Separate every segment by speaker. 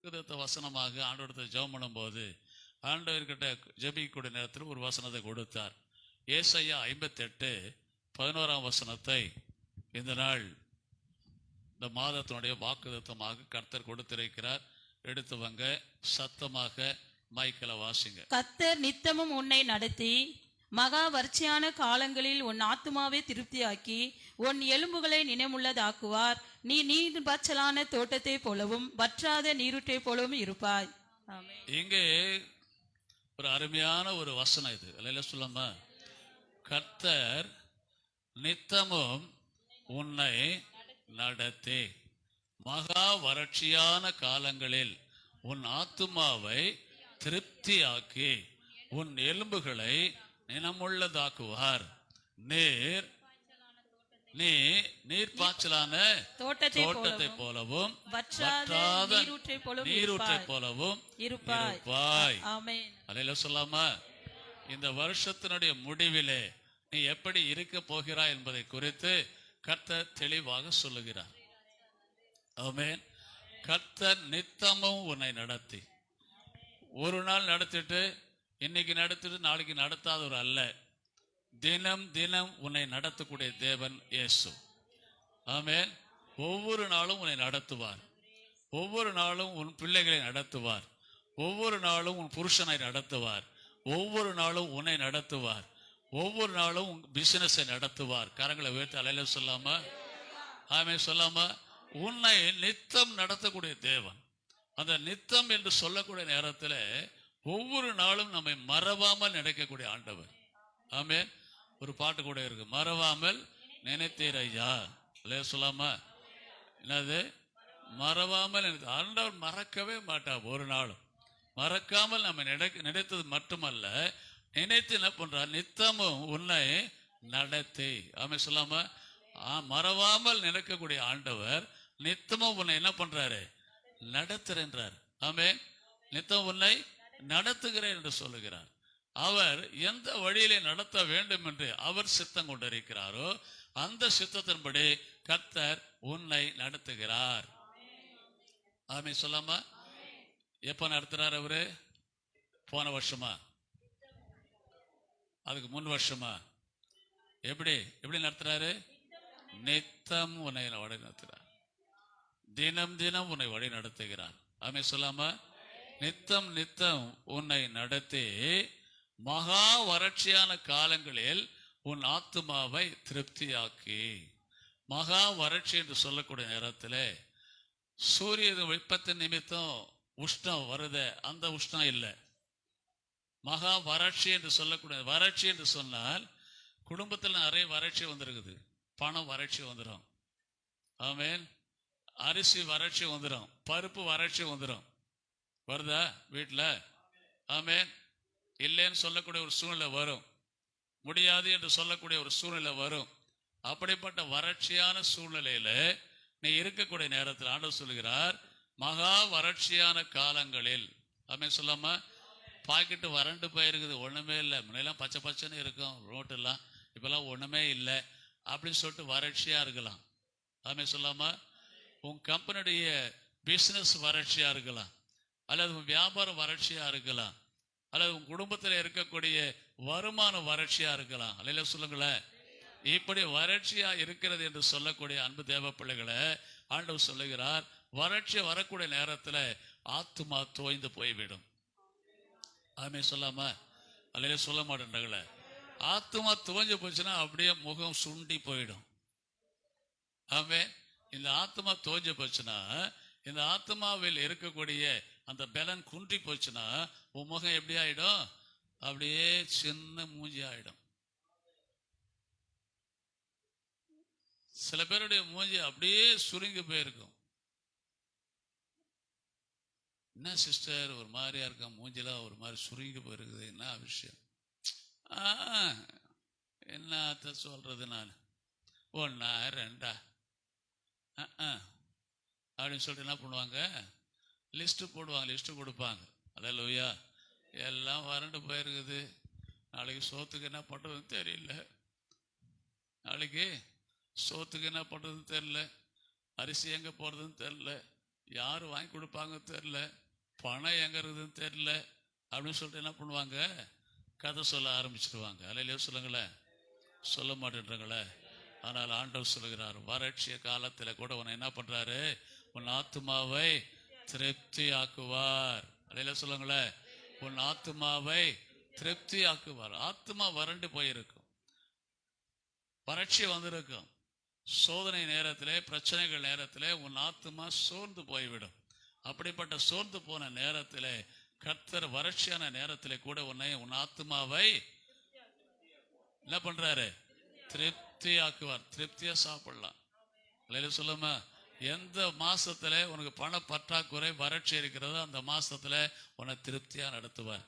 Speaker 1: வாக்குத்தத்த வசனமாக ஆண்டவரத்தை ஜெபம் பண்ணும்போது ஆண்டவர்கிட்ட ஜெபிக்கக்கூடிய நேரத்தில் ஒரு வசனத்தை கொடுத்தார். ஏசாயா 58:11 வசனத்தை இந்த நாள் இந்த மாதத்தினுடைய வாக்குத்தத்தமாக கர்த்தர் கொடுத்திருக்கிறார். எடுத்துவங்க, சத்தமாக மைக்கில் வாசிங்க.
Speaker 2: கர்த்தர் நித்தமும் உன்னை நடத்தி மகா வறட்சியான காலங்களில் உன் ஆத்துமாவை திருப்தியாக்கி உன் எலும்புகளை நினைவுள்ளதாக்குவார். நீ நீர்ப்பாய்ச்சலான தோட்டத்தை போலவும் வற்றாத நீரூற்றை போலவும் இருப்பாய்.
Speaker 1: இங்கே ஒரு அருமையான ஒரு வசனம் இது. அல்ல சொல்லாம, கர்த்தர் நித்தமும் உன்னை நடத்தி மகா வறட்சியான காலங்களில் உன் ஆத்துமாவை திருப்தியாக்கி உன் எலும்புகளை நினமுள்ளதாக்குவார். நீ நீர்ப்பாய்ச்சலான தோட்டத்தை போலவும் வற்றாத நீரூற்றை போலவும் இருப்பாய். அல்லேலூயா சொல்லாமா, இந்த வருஷத்தினுடைய முடிவிலே நீ எப்படி இருக்க போகிறாய் என்பதை குறித்து கர்த்தர் தெளிவாக சொல்லுகிறார். ஆமென். கர்த்தர் நித்தமும் உன்னை நடத்தி, ஒரு நாள் நடத்திட்டு இன்னைக்கு நடத்திட்டு நாளைக்கு நடத்தாதவர் அல்ல. தினம் தினம் உன்னை நடத்தக்கூடிய தேவன் இயேசு. ஆமென். ஒவ்வொரு நாளும் உன்னை நடத்துவார். ஒவ்வொரு நாளும் உன் பிள்ளைகளை நடத்துவார். ஒவ்வொரு நாளும் உன் புருஷனை நடத்துவார். ஒவ்வொரு நாளும் உன்னை நடத்துவார். ஒவ்வொரு நாளும் உன் பிசினஸை நடத்துவார். கரங்களை உயர்த்தி அல்லேலூயா சொல்லாம, ஆமென் சொல்லாம, உன்னை நித்தம் நடத்தக்கூடிய தேவன். அந்த நித்தம் என்று சொல்லக்கூடிய நேரத்தில் ஒவ்வொரு நாளும் நம்மை மறவாமல் நினைக்கக்கூடிய ஆண்டவர். ஆமென். ஒரு பாட்டு கூட இருக்கு, மறவாமல் நினைத்தீர் ஐயா. அல்லேலூயா சொல்லாம, என்னது மறவாமல் ஆண்டவர் மறக்கவே மாட்டார். ஒரு நாளும் மறக்காமல் நம்ம நினைத்தது மட்டுமல்ல, நினைத்து என்ன பண்றார், நித்தமும் உன்னை நடத்தி. ஆமென் சொல்லாம, மறவாமல் நினைக்கக்கூடிய ஆண்டவர் நித்தமும் உன்னை என்ன பண்றாரு, நடத்துகின்றார். ஆமென். நித்தம் உன்னை நடத்துகிறேன் என்று சொல்லுகிறார். அவர் எந்த வழியிலே நடத்த வேண்டும் என்று அவர் சித்தம் கொண்டிருக்கிறாரோ அந்த சித்தத்தின்படி கர்த்தர் உன்னை நடத்துகிறார். ஆமென் சொல்லாமா. எப்ப நடத்துறார் அவரு? போன வருஷமா, அதுக்கு முன் வருஷமா? எப்படி நடத்துறாரு? நித்தம் உன்னை வழி நடத்துகிறார். தினம் தினம் உன்னை வழி நடத்துகிறார். ஆமென் சொல்லாம, நித்தம் நித்தம் உன்னை நடத்தி மகா வறட்சியான காலங்களில் உன் ஆத்துமாவை திருப்தியாக்கி. மகா வறட்சி என்று சொல்லக்கூடிய நேரத்தில் சூரிய வெப்பத்தின் நிமித்தம் உஷ்ணம் வருத, அந்த உஷ்ணம் இல்லை. மகா வறட்சி என்று சொல்லக்கூடிய வறட்சி என்று சொன்னால் குடும்பத்தில் நிறைய வறட்சி வந்திருக்குது. பணம் வறட்சி வந்துடும். ஆமென். அரிசி வறட்சி வந்துடும். பருப்பு வறட்சி வந்துடும். வருதா வீட்டில்? ஆமென். இல்லைன்னு சொல்லக்கூடிய ஒரு சூழ்நிலை வரும். முடியாது என்று சொல்லக்கூடிய ஒரு சூழ்நிலை வரும். அப்படிப்பட்ட வறட்சியான சூழ்நிலையில நீ இருக்கக்கூடிய நேரத்தில் ஆண்டவர் சொல்கிறார், மகா வறட்சியான காலங்களில். ஆமென் சொல்லாம, பாக்கெட்டு வறண்டு போயிருக்குது, ஒண்ணுமே இல்லை. முன்னெல்லாம் பச்சை பச்சைன்னு இருக்கும் ரோட்டெல்லாம், இப்பெல்லாம் ஒண்ணுமே இல்லை அப்படின்னு சொல்லிட்டு வறட்சியா இருக்கலாம். ஆமென் சொல்லாம, உன் கம்பெனியுடைய பிசினஸ் வறட்சியா இருக்கலாம், அல்லது உன் வியாபாரம் வறட்சியா இருக்கலாம், அல்லது உன் குடும்பத்தில் இருக்கக்கூடிய வருமானம் வறட்சியா இருக்கலாம். அல்ல சொல்லுங்களேன். இப்படி வறட்சியா இருக்கிறது என்று சொல்லக்கூடிய அன்பு தேவ பிள்ளைகளை ஆண்டவர் சொல்லுகிறார், வறட்சி வரக்கூடிய நேரத்தில் ஆத்துமா தோய்ந்து போய்விடும். ஆமென் சொல்லாம, அல்ல சொல்ல மாட்டேன்றாங்களே. ஆத்துமா துவஞ்சு போச்சுன்னா அப்படியே முகம் சுண்டி போயிடும். ஆமென். இந்த ஆத்மா தோஞ்சு போச்சுன்னா, இந்த ஆத்மாவில் இருக்கக்கூடிய அந்த பலன் குன்றி போச்சுன்னா உன் முகம் எப்படி ஆயிடும்? அப்படியே சின்ன மூஞ்சி ஆயிடும். சில பேருடைய மூஞ்சி அப்படியே சுருங்கி போயிருக்கும். என்ன சிஸ்டர் ஒரு மாதிரியா இருக்க, மூஞ்சிலாம் ஒரு மாதிரி சுருங்கி போயிருக்குது, என்ன விஷயம்? என்னத்த சொல்றது, நான் ஒன்னா ரெண்டா அப்படின்னு சொல்லிட்டு என்ன பண்ணுவாங்க, லிஸ்ட்டு போடுவாங்க, லிஸ்ட்டு கொடுப்பாங்க. அல்லேலூயா. எல்லாம் வறண்டு போயிருக்குது, நாளைக்கு சோத்துக்கு என்ன பண்ணுறதுன்னு தெரியல, நாளைக்கு சோத்துக்கு என்ன பண்ணுறதுன்னு தெரியல, அரிசி எங்கே போகிறதுன்னு தெரியல, யார் வாங்கி கொடுப்பாங்க தெரியல, பணம் எங்க இருக்குதுன்னு தெரியல அப்படின்னு சொல்லிட்டு என்ன பண்ணுவாங்க, கதை சொல்ல ஆரம்பிச்சிருவாங்க. அல்லையா சொல்லுங்களேன், சொல்ல மாட்டேன்றங்களே. ஆனால் ஆண்டவர் சொல்லுகிறார், வறட்சிய காலத்தில் கூட உன்னை என்ன பண்றாரு, உன் ஆத்துமாவை திருப்தி ஆக்குவார். அல்லையா சொல்லுங்களேன், உன் ஆத்துமாவை திருப்தி ஆக்குவார். ஆத்துமா வறண்டு போயிருக்கும், வறட்சி வந்திருக்கும். சோதனை நேரத்திலே, பிரச்சனைகள் நேரத்திலே உன் ஆத்துமா சோர்ந்து போய்விடும். அப்படிப்பட்ட சோர்ந்து போன நேரத்திலே கர்த்தர் வறட்சியான நேரத்திலே கூட உன் ஆத்துமாவை என்ன பண்றாரு, திருப்தி ஆக்குவார். திருப்தியா சாப்பிடலாம். இல்லையா சொல்லுமா, எந்த மாசத்துல உனக்கு பண பற்றாக்குறை வறட்சி இருக்கிறதோ அந்த மாசத்துல உன்னை திருப்தியா நடத்துவார்.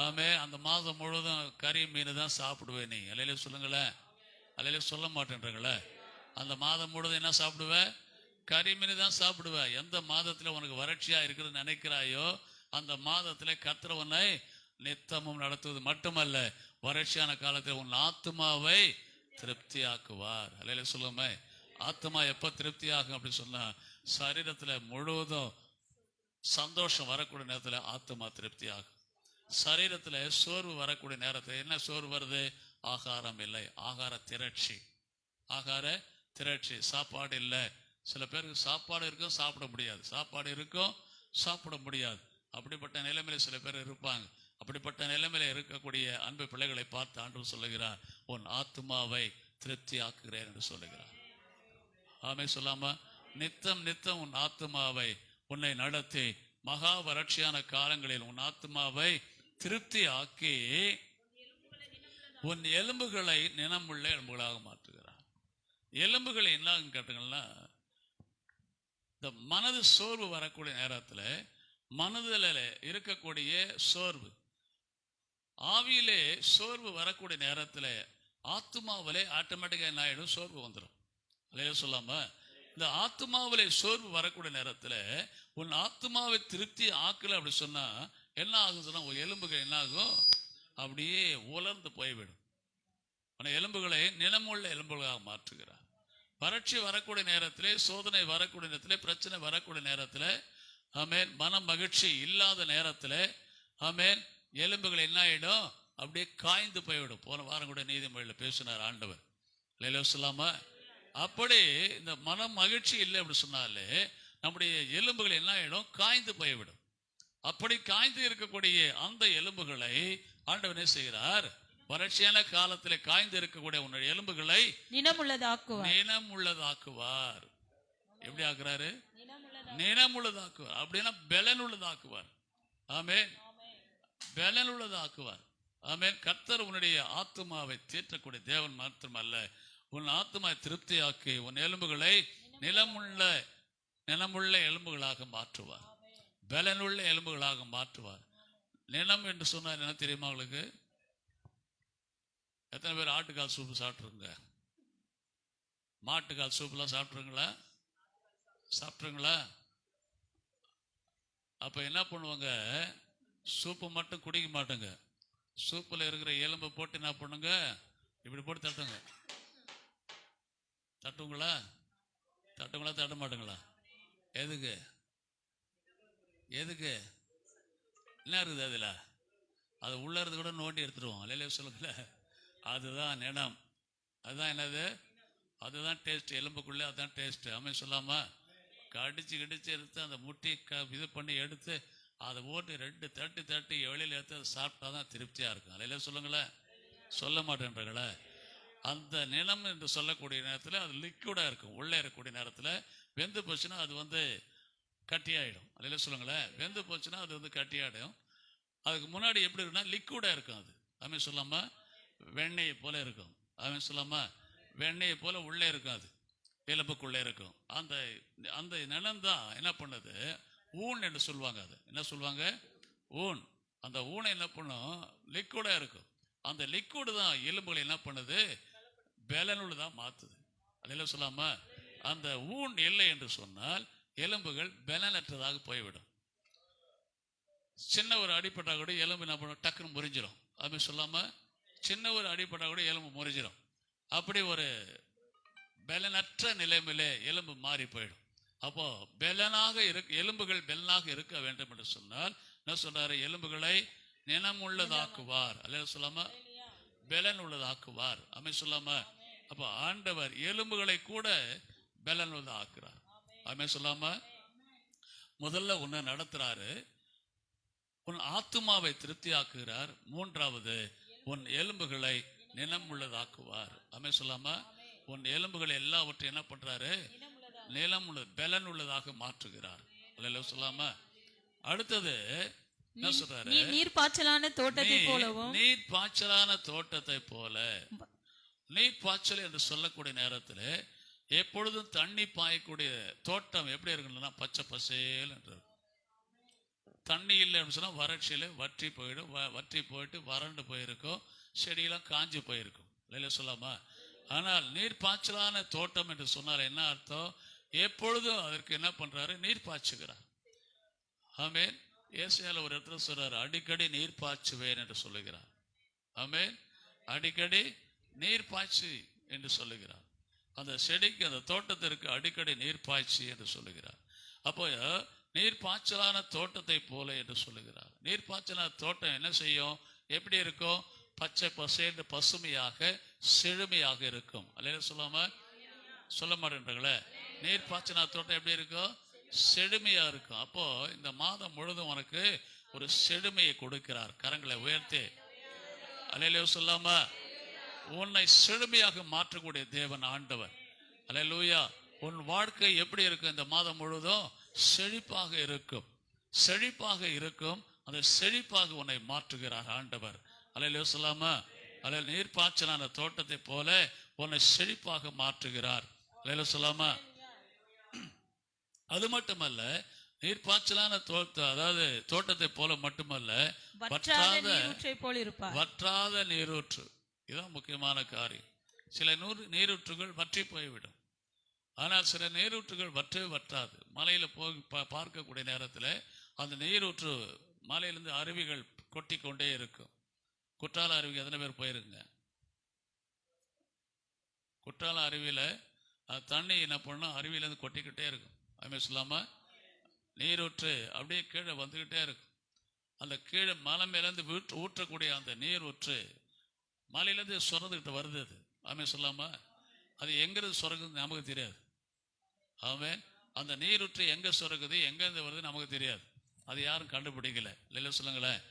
Speaker 1: ஆமே, அந்த மாதம் முழுவதும் கறி மீன் தான் சாப்பிடுவேன் நீ. அல்லையில சொல்லுங்களேன், அல்லையில சொல்ல மாட்டேன்றங்களே. அந்த மாதம் முழுவதும் என்ன சாப்பிடுவேன், கறி மீன் தான் சாப்பிடுவேன். எந்த மாதத்துல உனக்கு வறட்சியா இருக்கிறது நினைக்கிறாயோ அந்த மாதத்துல கர்த்தர் உன்னை நித்தமும் நடத்துவது மட்டுமல்ல, வறட்சியான காலத்தில் உன் ஆத்துமாவை திருப்தி ஆக்குவார். அல்லையில சொல்லுமே, ஆத்மா எப்ப திருப்தி ஆகும் அப்படின்னு சொன்னா, சரீரத்துல முழுவதும் சந்தோஷம் வரக்கூடிய நேரத்துல ஆத்மா திருப்தி ஆகும். சரீரத்துல சோர்வு வரக்கூடிய நேரத்தில் என்ன சோர்வு வருது, ஆகாரம் இல்லை, ஆகார திரட்சி. ஆகார திரட்சி, சாப்பாடு இல்லை. சில பேருக்கு சாப்பாடு இருக்கும் சாப்பிட முடியாது, சாப்பாடு இருக்கும் சாப்பிட முடியாது. அப்படிப்பட்ட நிலைமையில சில பேர் இருப்பாங்க. அப்படிப்பட்ட நிலைமையில இருக்கக்கூடிய அன்பு பிள்ளைகளை பார்த்து ஆண்டவர் சொல்லுகிறார், உன் ஆத்மாவை திருப்தி ஆக்குகிறேன் என்று சொல்லுகிறார். ஆமே சொல்லாம, நித்தம் நித்தம் உன் ஆத்மாவை உன்னை நடத்தி மகா வறட்சியான காலங்களில் உன் ஆத்மாவை திருப்தி ஆக்கி உன் எலும்புகளை நினமுள்ள எலும்புகளாக மாற்றுகிறார். எலும்புகளை என்ன கேட்டீங்கன்னா, இந்த மனது சோர்வு வரக்கூடிய நேரத்தில், மனதில் இருக்கக்கூடிய சோர்வு, ஆவியிலே சோர்வு வரக்கூடிய நேரத்தில் ஆத்மாவிலே ஆட்டோமேட்டிக்காக என்ன ஆகிடும், சோர்வு வந்துடும். இல்லையா சொல்லாம, இந்த ஆத்மாவிலே சோர்வு வரக்கூடிய நேரத்தில் உன் ஆத்மாவை திருப்தி ஆக்கல அப்படி சொன்னா என்ன ஆகும் சொன்னா, உன் எலும்புகள் என்ன ஆகும், அப்படியே உலர்ந்து போய்விடும். உன் எலும்புகளை நிலமுள்ள எலும்புகளாக மாற்றுகிறார். வறட்சி வரக்கூடிய நேரத்திலே, சோதனை வரக்கூடிய நேரத்திலே, பிரச்சனை வரக்கூடிய நேரத்தில், ஆமேன், மன மகிழ்ச்சி இல்லாத நேரத்தில், ஆமேன், எலும்புகள் என்ன ஆயிடும், அப்படியே காய்ந்து போய்விடும். போன வாரம் கூட நீதிமொழியில் பேசினார் ஆண்டவர். இல்லையா சொல்லாம, அப்படி இந்த மன மகிழ்ச்சி இல்லை அப்படி சொன்னாலே நம்முடைய எலும்புகள் என்ன ஆயிடும், காய்ந்து போய்விடும். அப்படி காய்ந்து இருக்கக்கூடிய அந்த எலும்புகளை ஆண்டவர் என்ன செய்கிறார், வறட்சியான காலத்தில் காய்ந்து இருக்கக்கூடிய உன்னுடைய எலும்புகளை நினமுள்ளதாக்குவார். எப்படி ஆக்குறாரு, நினமுள்ளதாக்குவார். அப்படின்னா பலன் உள்ளதாக்குவார். ஆமென், பலன் உள்ளதாக்குவார். ஆமென். கர்த்தர் உன்னுடைய ஆத்துமாவை தேற்றக்கூடிய தேவன் மாத்திரமல்ல, உன் ஆத்துமாவை திருப்தியாக்கி உன் எலும்புகளை நிலமுள்ள எலும்புகளாக மாற்றுவார், பலனுள்ள எலும்புகளாக மாற்றுவார். நிலம் என்று சொன்னால் என்ன தெரியுமா உங்களுக்கு? எத்தனை பேர் ஆட்டுக்கால் சூப்பு சாப்பிட்ருங்க? மாட்டுக்கால் சூப்புலாம் சாப்பிட்ருங்களா? சாப்பிட்ருங்களா? அப்போ என்ன பண்ணுவாங்க, சூப்பு மட்டும் குடிக்க மாட்டேங்க, சூப்பில் இருக்கிற எலும்பை போட்டு என்ன பண்ணுங்க, இப்படி போட்டு தட்டுங்க. தட்டுங்களா? தட்டுங்களா? தட்ட மாட்டுங்களா? எதுக்கு? எதுக்கு? என்ன இருக்குது அதில்? அது உள்ள இருந்து கூட நோண்டி எடுத்துருவோம். இல்லையா சொல்லுங்கள, அதுதான் நினம். அதுதான் என்னது, அதுதான் டேஸ்ட். எலும்புக்குள்ளே அதுதான் டேஸ்ட். அமை சொல்லாமா, கடிச்சு எடுத்து அந்த முட்டி இது பண்ணி எடுத்து அதை ஓட்டு 2 தட்டி வெளியில் எடுத்து அதை சாப்பிட்டா தான் திருப்தியாக இருக்கும். இல்லையா சொல்லுங்களேன், சொல்ல மாட்டேன்றங்களே. அந்த நிலம் என்று சொல்லக்கூடிய நேரத்தில் அது லிக்விடாக இருக்கும். உள்ளே இருக்கக்கூடிய நேரத்தில் வெந்து போச்சுன்னா அது கட்டியாயிடும். அதில் சொல்லுங்களேன், வெந்து போச்சுன்னா அது கட்டியாயிடும். அதுக்கு முன்னாடி எப்படி இருக்குன்னா லிக்விடாக இருக்கும். அது அவன் சொல்லாம வெண்ணெயை போல இருக்கும். அவன் சொல்லாம வெண்ணெயை போல உள்ளே இருக்கும், அது எலும்புக்குள்ளே இருக்கும். அந்த அந்த நிலம்தான் என்ன பண்ணுது, ஊன் என்று சொல்லுவாங்க. அது என்ன சொல்லுவாங்க, ஊன். அந்த ஊனை என்ன பண்ணும், லிக்விடாக இருக்கும். அந்த லிக்விடு தான் எலும்புகளை என்ன பண்ணுது, பலனுள்ளதாக மாற்றுது. அதெல்லாம் சொல்லாம, அந்த ஊன் இல்லை என்று சொன்னால் எலும்புகள் பலனற்றதாக போய்விடும். சின்ன ஒரு அடிப்பட்டா கூட எலும்பு என்ன பண்ணும், டக்குன்னு முறிஞ்சிடும். அது சொல்லாம, சின்ன ஒரு அடிப்பட்டா கூட எலும்பு முறிஞ்சிடும். அப்படி ஒரு பலனற்ற நிலைமையிலே எலும்பு மாறி போயிடும். அப்போ பெலனாக எலும்புகள் பெலனாக இருக்க வேண்டும் என்று சொன்னால் என்ன சொல்றாரு? எலும்புகளை நினம் உள்ளதாக்குவார். அல்ல சொல்லாம பெலன் உள்ளதாக்குவார். அமை சொல்லாம அப்போ ஆண்டவர் எலும்புகளை கூட பெலன் உள்ளதாக்குறார். அமை சொல்லாம முதல்ல உன்னை நடத்துறாரு, உன் ஆத்துமாவை திருப்தியாக்குகிறார். மூன்றாவது உன் எலும்புகளை நினம் உள்ளதாக்குவார். அமை சொல்லாம உன் எலும்புகளை எல்லாவற்றையும் என்ன பண்றாரு? நிலம் உள்ள பெலன் உள்ளதாக மாற்றுகிறார். அல்ல சொல்லாம அடுத்தது என்ன சொல்றாரு?
Speaker 2: நீர் பாய்ச்சலான தோட்டத்தை போலவும்,
Speaker 1: நீர் பாய்ச்சலான தோட்டத்தை போல. நீர் பாய்ச்சல் என்று சொல்லக்கூடிய நேரத்தில் எப்பொழுதும் தண்ணி பாயக்கூடிய தோட்டம் எப்படி இருக்குன்னா பச்சை பசேல் என்று இருக்கும். தண்ணி இல்லை அப்படின்னு சொன்னா வறட்சியில வற்றி போயிடும். வற்றி போயிட்டு வறண்டு போயிருக்கும், செடியெல்லாம் காஞ்சி போயிருக்கும். இல்லையா சொல்லாமா? ஆனால் நீர் பாய்ச்சலான தோட்டம் என்று சொன்னால் என்ன அர்த்தம்? எப்பொழுதும் அதற்கு என்ன பண்றாரு? நீர் பாய்ச்சுகிறார். ஆமேன். ஏசாயால ஒரு இடத்துல சொல்றாரு, அடிக்கடி நீர் பாய்ச்சுவேன் என்று சொல்லுகிறார். ஆமேன். அடிக்கடி நீர் பாய்ச்சி என்று சொல்லுகிறார். அந்த செடிக்கு, அந்த தோட்டத்திற்கு அடிக்கடி நீர் பாய்ச்சி என்று சொல்லுகிறார். அப்போ நீர் பாய்ச்சலான தோட்டத்தை போல என்று சொல்லுகிறார். நீர் பாய்ச்சலான தோட்டம் என்ன செய்யும்? எப்படி இருக்கும்? பச்சை பசேன்று பசுமையாக செழுமையாக இருக்கும். அல்ல சொல்லாம சொல்ல மாட்டேன்றங்களே. நீர் பாய்ச்சலான தோட்டம் எப்படி இருக்கும்? செழுமையா இருக்கும். அப்போ இந்த மாதம் முழுதும் உனக்கு ஒரு செழுமையை கொடுக்கிறார். கரங்களை உயர்த்தி அல்லேலூயா சொல்லாம உன்னை செழுமையாக மாற்றக்கூடிய தேவன் ஆண்டவர். அல்லேலூயா. உன் வாழ்க்கை எப்படி இருக்கும்? இந்த மாதம் முழுதும் செழிப்பாக இருக்கும். செழிப்பாக இருக்கும். அந்த செழிப்பாக உன்னை மாற்றுகிறார் ஆண்டவர். அல்லேலூயா சொல்லாம அல்ல நீர் பாய்ச்சலான தோட்டத்தை போல உன்னை செழிப்பாக மாற்றுகிறார். அல்லேலூயா சொல்லாம அது மட்டுமல்ல, நீர் பாய்ச்சலான அதாவது தோட்டத்தை போல மட்டுமல்ல, வற்றாத நீரூற்று. இதுதான் முக்கியமான காரியம். சில நீரூற்றுகள் வற்றி போய்விடும். ஆனால் சில நீரூற்றுகள் வற்றாது. மலையில போய் பார்க்கக்கூடிய நேரத்தில் அந்த நீரூற்று மலையிலிருந்து அருவிகள் கொட்டி கொண்டே இருக்கும். குற்றால அருவிக்கு எத்தனை பேர் போயிருக்குங்க? குற்றால அருவியில தண்ணி என்ன பண்ணும்? அருவியிலேருந்து கொட்டிக்கிட்டே இருக்கும். அதுமாதிரி சொல்லாம நீரூற்று அப்படியே கீழே வந்துக்கிட்டே இருக்கும். அந்த கீழே மலை மேலேருந்து ஊற்றக்கூடிய அந்த நீரூற்று மலையிலேருந்து சுரந்துக்கிட்டு வருது. அது அதுமாதிரி சொல்லாம அது எங்கிருந்து சுரக்குது நமக்கு தெரியாது. ஆமாம். அந்த நீரூற்று எங்கே சுரக்குது, எங்கேருந்து வருது நமக்கு தெரியாது. அது யாரும் கண்டுபிடிக்கல. இல்லை சொல்லுங்களேன்.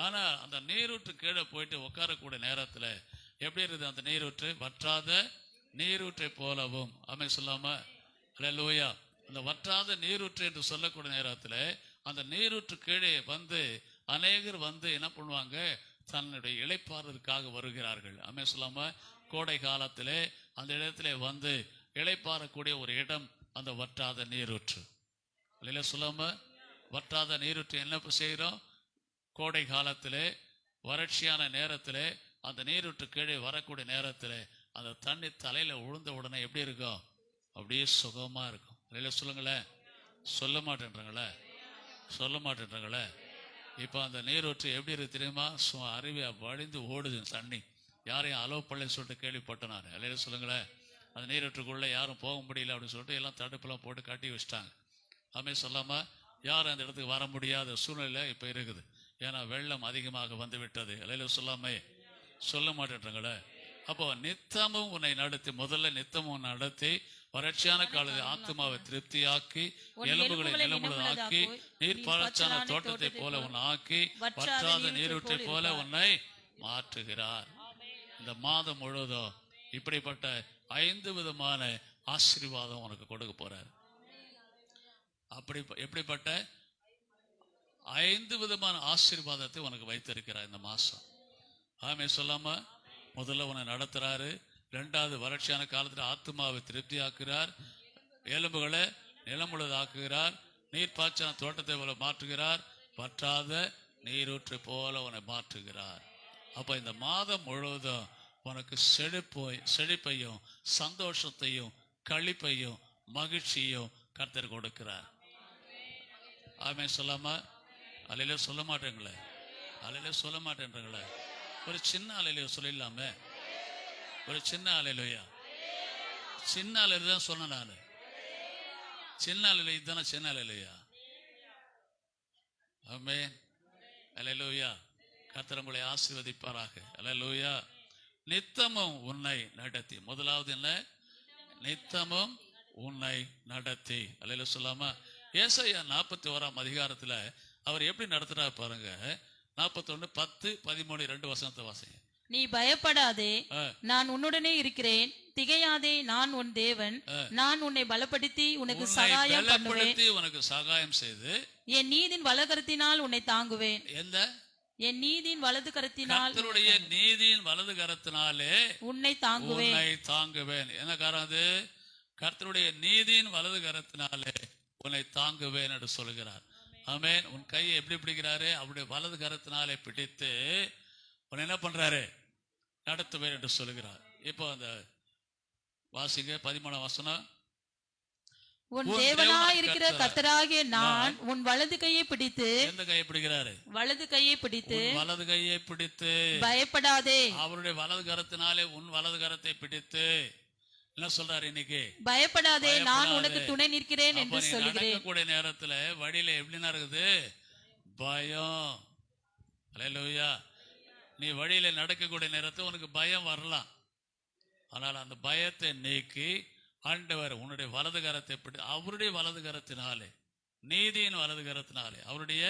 Speaker 1: ஆனால் அந்த நீரூற்று கீழே போயிட்டு உட்காரக்கூடிய நேரத்தில் எப்படி இருக்குது? அந்த நீரூற்று வற்றாத நீரூற்றை போலவும். ஆமாம் சொல்லாம அல்லேலூயா. அந்த வற்றாத நீரூற்று என்று சொல்லக்கூடிய நேரத்தில் அந்த நீரூற்று கீழே வந்து அநேகர் வந்து என்ன பண்ணுவாங்க? தன்னுடைய இளைப்பாறுவதற்காக வருகிறார்கள். ஆமென் சொல்லாம கோடை காலத்திலே அந்த இடத்துல வந்து இளைப்பாறக்கூடிய ஒரு இடம் அந்த வற்றாத நீரூற்று. இல்லையா சொல்லாம வற்றாத நீரூற்று என்ன செய்கிறோம்? கோடை காலத்திலே வறட்சியான நேரத்தில் அந்த நீரூற்று கீழே வரக்கூடிய நேரத்தில் அந்த தண்ணி தலையில உழுந்த உடனே எப்படி இருக்கும்? அப்படியே சுகமா இருக்கும். இல்லையா சொல்லுங்களேன். சொல்ல மாட்டேன்றாங்களே. இப்போ அந்த நீரூற்று எப்படி இருக்கு தெரியுமா? அருவியா வழிந்து ஓடுது தண்ணி. யாரையும் அலோவ் பண்ணலன்னு சொல்லிட்டு கேள்விப்பட்டேன் நான். இல்லையா சொல்லுங்களேன். அந்த நீரூற்றுக்குள்ளே யாரும் போக முடியல அப்படின்னு சொல்லிட்டு எல்லாம் தடுப்பெல்லாம் போட்டு கட்டி வச்சிட்டாங்க. ஆமென் சொல்லாம யாரும் அந்த இடத்துக்கு வர முடியாத சூழ்நிலை இப்போ இருக்குது. ஏன்னா வெள்ளம் அதிகமாக வந்து விட்டது. இல்லையா சொல்லாமே சொல்ல மாட்டேன்றாங்களே. அப்போ நித்தமும் உன்னை நடத்தி, முதல்ல நித்தமும் நடத்தி வறட்சியான காலத்தில் ஆத்மாவை திருப்தியாக்கி எலும்புகளை நிலமுள்ளதாக்கி நீர் பாய்ச்சலான தோட்டத்தை போல உன்னை ஆக்கி வற்றாத நீரூற்றை போல உன்னை மாற்றுகிறார். இந்த மாதம் முழுவதும் இப்படிப்பட்ட 5 விதமான ஆசீர்வாதம் உனக்கு கொடுக்க போறார். அப்படி எப்படிப்பட்ட 5 விதமான ஆசீர்வாதத்தை உனக்கு வைத்திருக்கிறார் இந்த மாசம். ஆமென் சொல்லாம முதல்ல உன்னை நடத்துறாரு. 2வது வறட்சியான காலத்தில் ஆத்மாவை திருப்தியாக்குறார். எலும்புகளை நிலமுள்ளதாக்குகிறார். நீர் பாய்ச்சலான தோட்டத்தை போல மாற்றுகிறார். வற்றாத நீரூற்றை போல உன்னை மாற்றுகிறார். அப்ப இந்த மாதம் முழுவதும் உனக்கு செழிப்பையும் சந்தோஷத்தையும் களிப்பையும் மகிழ்ச்சியும் கர்த்தர் கொடுக்கிறார். ஆமென் சொல்லாம அலையில சொல்ல மாட்டேன்றங்களே. ஒரு சின்ன அலையில சொல்லிடலாமே. ஒரு சின்ன அலையிலையா? சின்ன அலையில தான் சொன்னேன் நான். சின்ன அலையில இதுதானே சின்ன அலையிலையா? ஆமென். அல்லேலூயா. கர்த்தர் உங்களை ஆசீர்வதிப்பாராக. அல்லேலூயா. நித்தமும் உன்னை நடத்தி. முதலாவது என்ன? நித்தமும் உன்னை நடத்தி. அல்லேலூயா சொல்லாமா? ஏசாயா 41ஆம் அதிகாரத்துல அவர் எப்படி நடத்துறாரு பாருங்க. 41, 10, 13 2 வசனத்தை வாசிங்க.
Speaker 2: நீ பயப்படாதே, நான் உன்னுடனே இருக்கிறேன். திகையாதே, நான் உன் தேவன். நான் உன்னை பலப்படுத்தி உனக்கு சகாயம் பண்ணுவேன்.
Speaker 1: உனக்கு சகாயம் செய்து
Speaker 2: என் நீதின் வலதுகரத்தினால் உன்னை தாங்குவேன். என் நீதியின் வலது கரத்தினால்,
Speaker 1: கர்த்தருடைய நீதியின் வலது கரத்தினாலே
Speaker 2: உன்னை தாங்குவேன்.
Speaker 1: என்ன காரணம் அது? கர்த்தருடைய நீதியின் வலது கரத்தினாலே உன்னை தாங்குவேன் என்று சொல்கிறார். ஆமென். உன் கையை எப்படி பிடிக்கிறாரு? அவருடைய வலது கரத்தினாலே பிடித்து உன்னை என்ன பண்றாரு? நடத்துவேன் என்று சொல்லுகிறார். இப்போ அந்த வாசிங்க 13ஆம் வசனம்.
Speaker 2: உன் தேவனாய் இருக்கிற கர்த்தராகிய நான் உன் வலது கையை பிடித்து.
Speaker 1: எந்த கையை பிடிக்கிறாரு?
Speaker 2: வலது கையை பிடித்து.
Speaker 1: வலது கையை பிடித்து.
Speaker 2: பயப்படாதே,
Speaker 1: அவருடைய வலது கரத்தினாலே உன் வலது கரத்தை பிடித்து என்ன சொல்றாரு இன்னைக்கு?
Speaker 2: பயப்படாதே, நான் உனக்கு துணை நிற்கிறேன் என்று சொல்கிறேன்.
Speaker 1: நடக்கக்கூடிய நேரத்துல வழியில எப்படின்னா இருக்குது? பயம். அல்லேலூயா. நீ வழியில நடக்கக்கூடிய நேரத்தில் உனக்கு பயம் வரலாம். ஆனால் அந்த பயத்தை நீக்கி ஆண்டவர் உன்னுடைய வலது கரத்தை பிடி, அவருடைய வலது கரத்தினாலே, நீதியின் வலது கரத்தினாலே, அவருடைய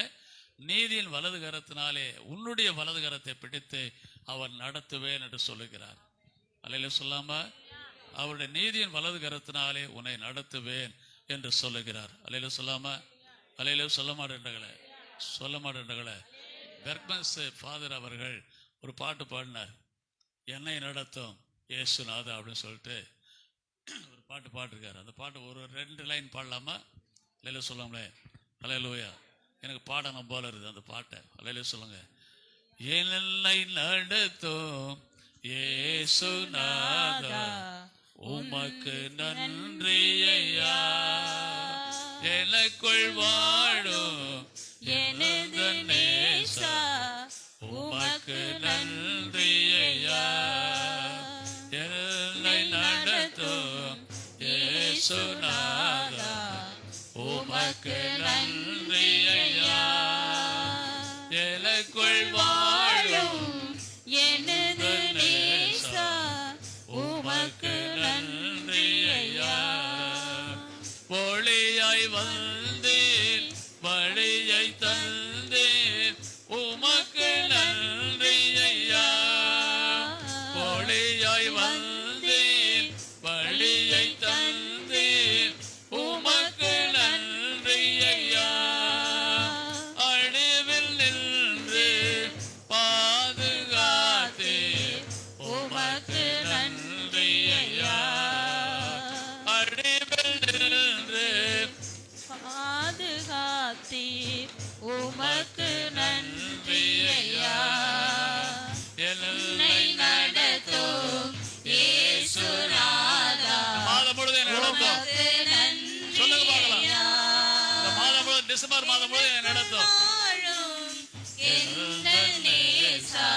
Speaker 1: நீதியின் வலது கரத்தினாலே உன்னுடைய வலது கரத்தை பிடித்து அவர் நடத்துவேன் என்று சொல்லுகிறார். அல்லேலூயா சொல்லாம? அவருடைய நீதியின் வலது கரத்தினாலே உன்னை நடத்துவேன் என்று சொல்லுகிறார். அல்லேலூயா சொல்லாம? அல்லேலூயா சொல்ல மாட்டேன்களே. பெர்க்மன்ஸ் ஃபாதர் அவர்கள் ஒரு பாட்டு பாடினார். என்னை நடத்தும் இயேசுநாதா அப்படின்னு சொல்லிட்டு ஒரு பாட்டு பாடிருக்காரு. அந்த பாட்டு ஒரு 2 லைன் பாடலாமா? அல்லேலூயா சொல்லாமலே? அல்லேலூயா. எனக்கு பாடணும் போல இருக்குது அந்த பாட்டை. அல்லேலூயா சொல்லுங்க. என்னை நடத்தும் இயேசுநாதா உமக்கு நன்றி ஐயா. எனக்குள் வாழும் எனது நேசா உமக்கு நன்றி ஐயா. என்னை நடத்தும் இயேசுநாதா உமக்கு நன்றி ஐயா. எனக்குள் வாழும்
Speaker 2: எனது நேசா உமக்கு நன்றி ஐயா.
Speaker 1: ஒளியாய் வந்தேன், வழியை தந்தேன், உமக்கு நன்றி ஐயா. ஒளியாய் வந்தேன், வழியை தந்தேன், உமக்கு நன்றி ஐயா. அழிவில் நின்று பாதுகாத்தேன், உமக்கு நன்றி ஐயா. அழிவில் நின்று
Speaker 2: பாதுகாத்தீர், உமக்கு நன்றி ஐயா.
Speaker 1: என்னை
Speaker 2: நடத்தும் இயேசுநாதா
Speaker 1: மாதம் முழுவதும் நடத்தும்.
Speaker 2: உமக்கு நன்றி
Speaker 1: சொல்லுங்க பார்க்கலாம்.
Speaker 2: ஐயா.
Speaker 1: இந்த மாதம் முழுவதும், டிசம்பர் மாதம் முழுவதும் நடத்தும்.
Speaker 2: வாழும் எங்கள் நேசா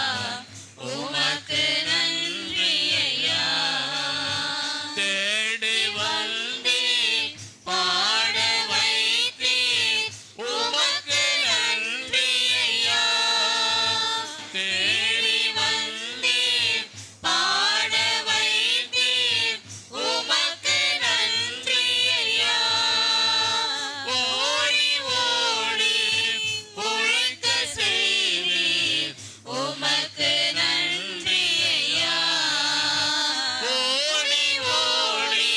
Speaker 2: உமக்கு நன்றி ஐயா.
Speaker 1: தேடி வந்தேன், பாட வைத்தேன், உமக்கு நன்றி ஐயா. தேடி வந்தேன்,
Speaker 2: பாட வைத்தீர், உமக்கு நன்றி ஐயா.
Speaker 1: ஓடி ஓடி உழைக்க செய்தீர்,
Speaker 2: உமக்கு நன்றி ஐயா.
Speaker 1: ஓடி ஓடி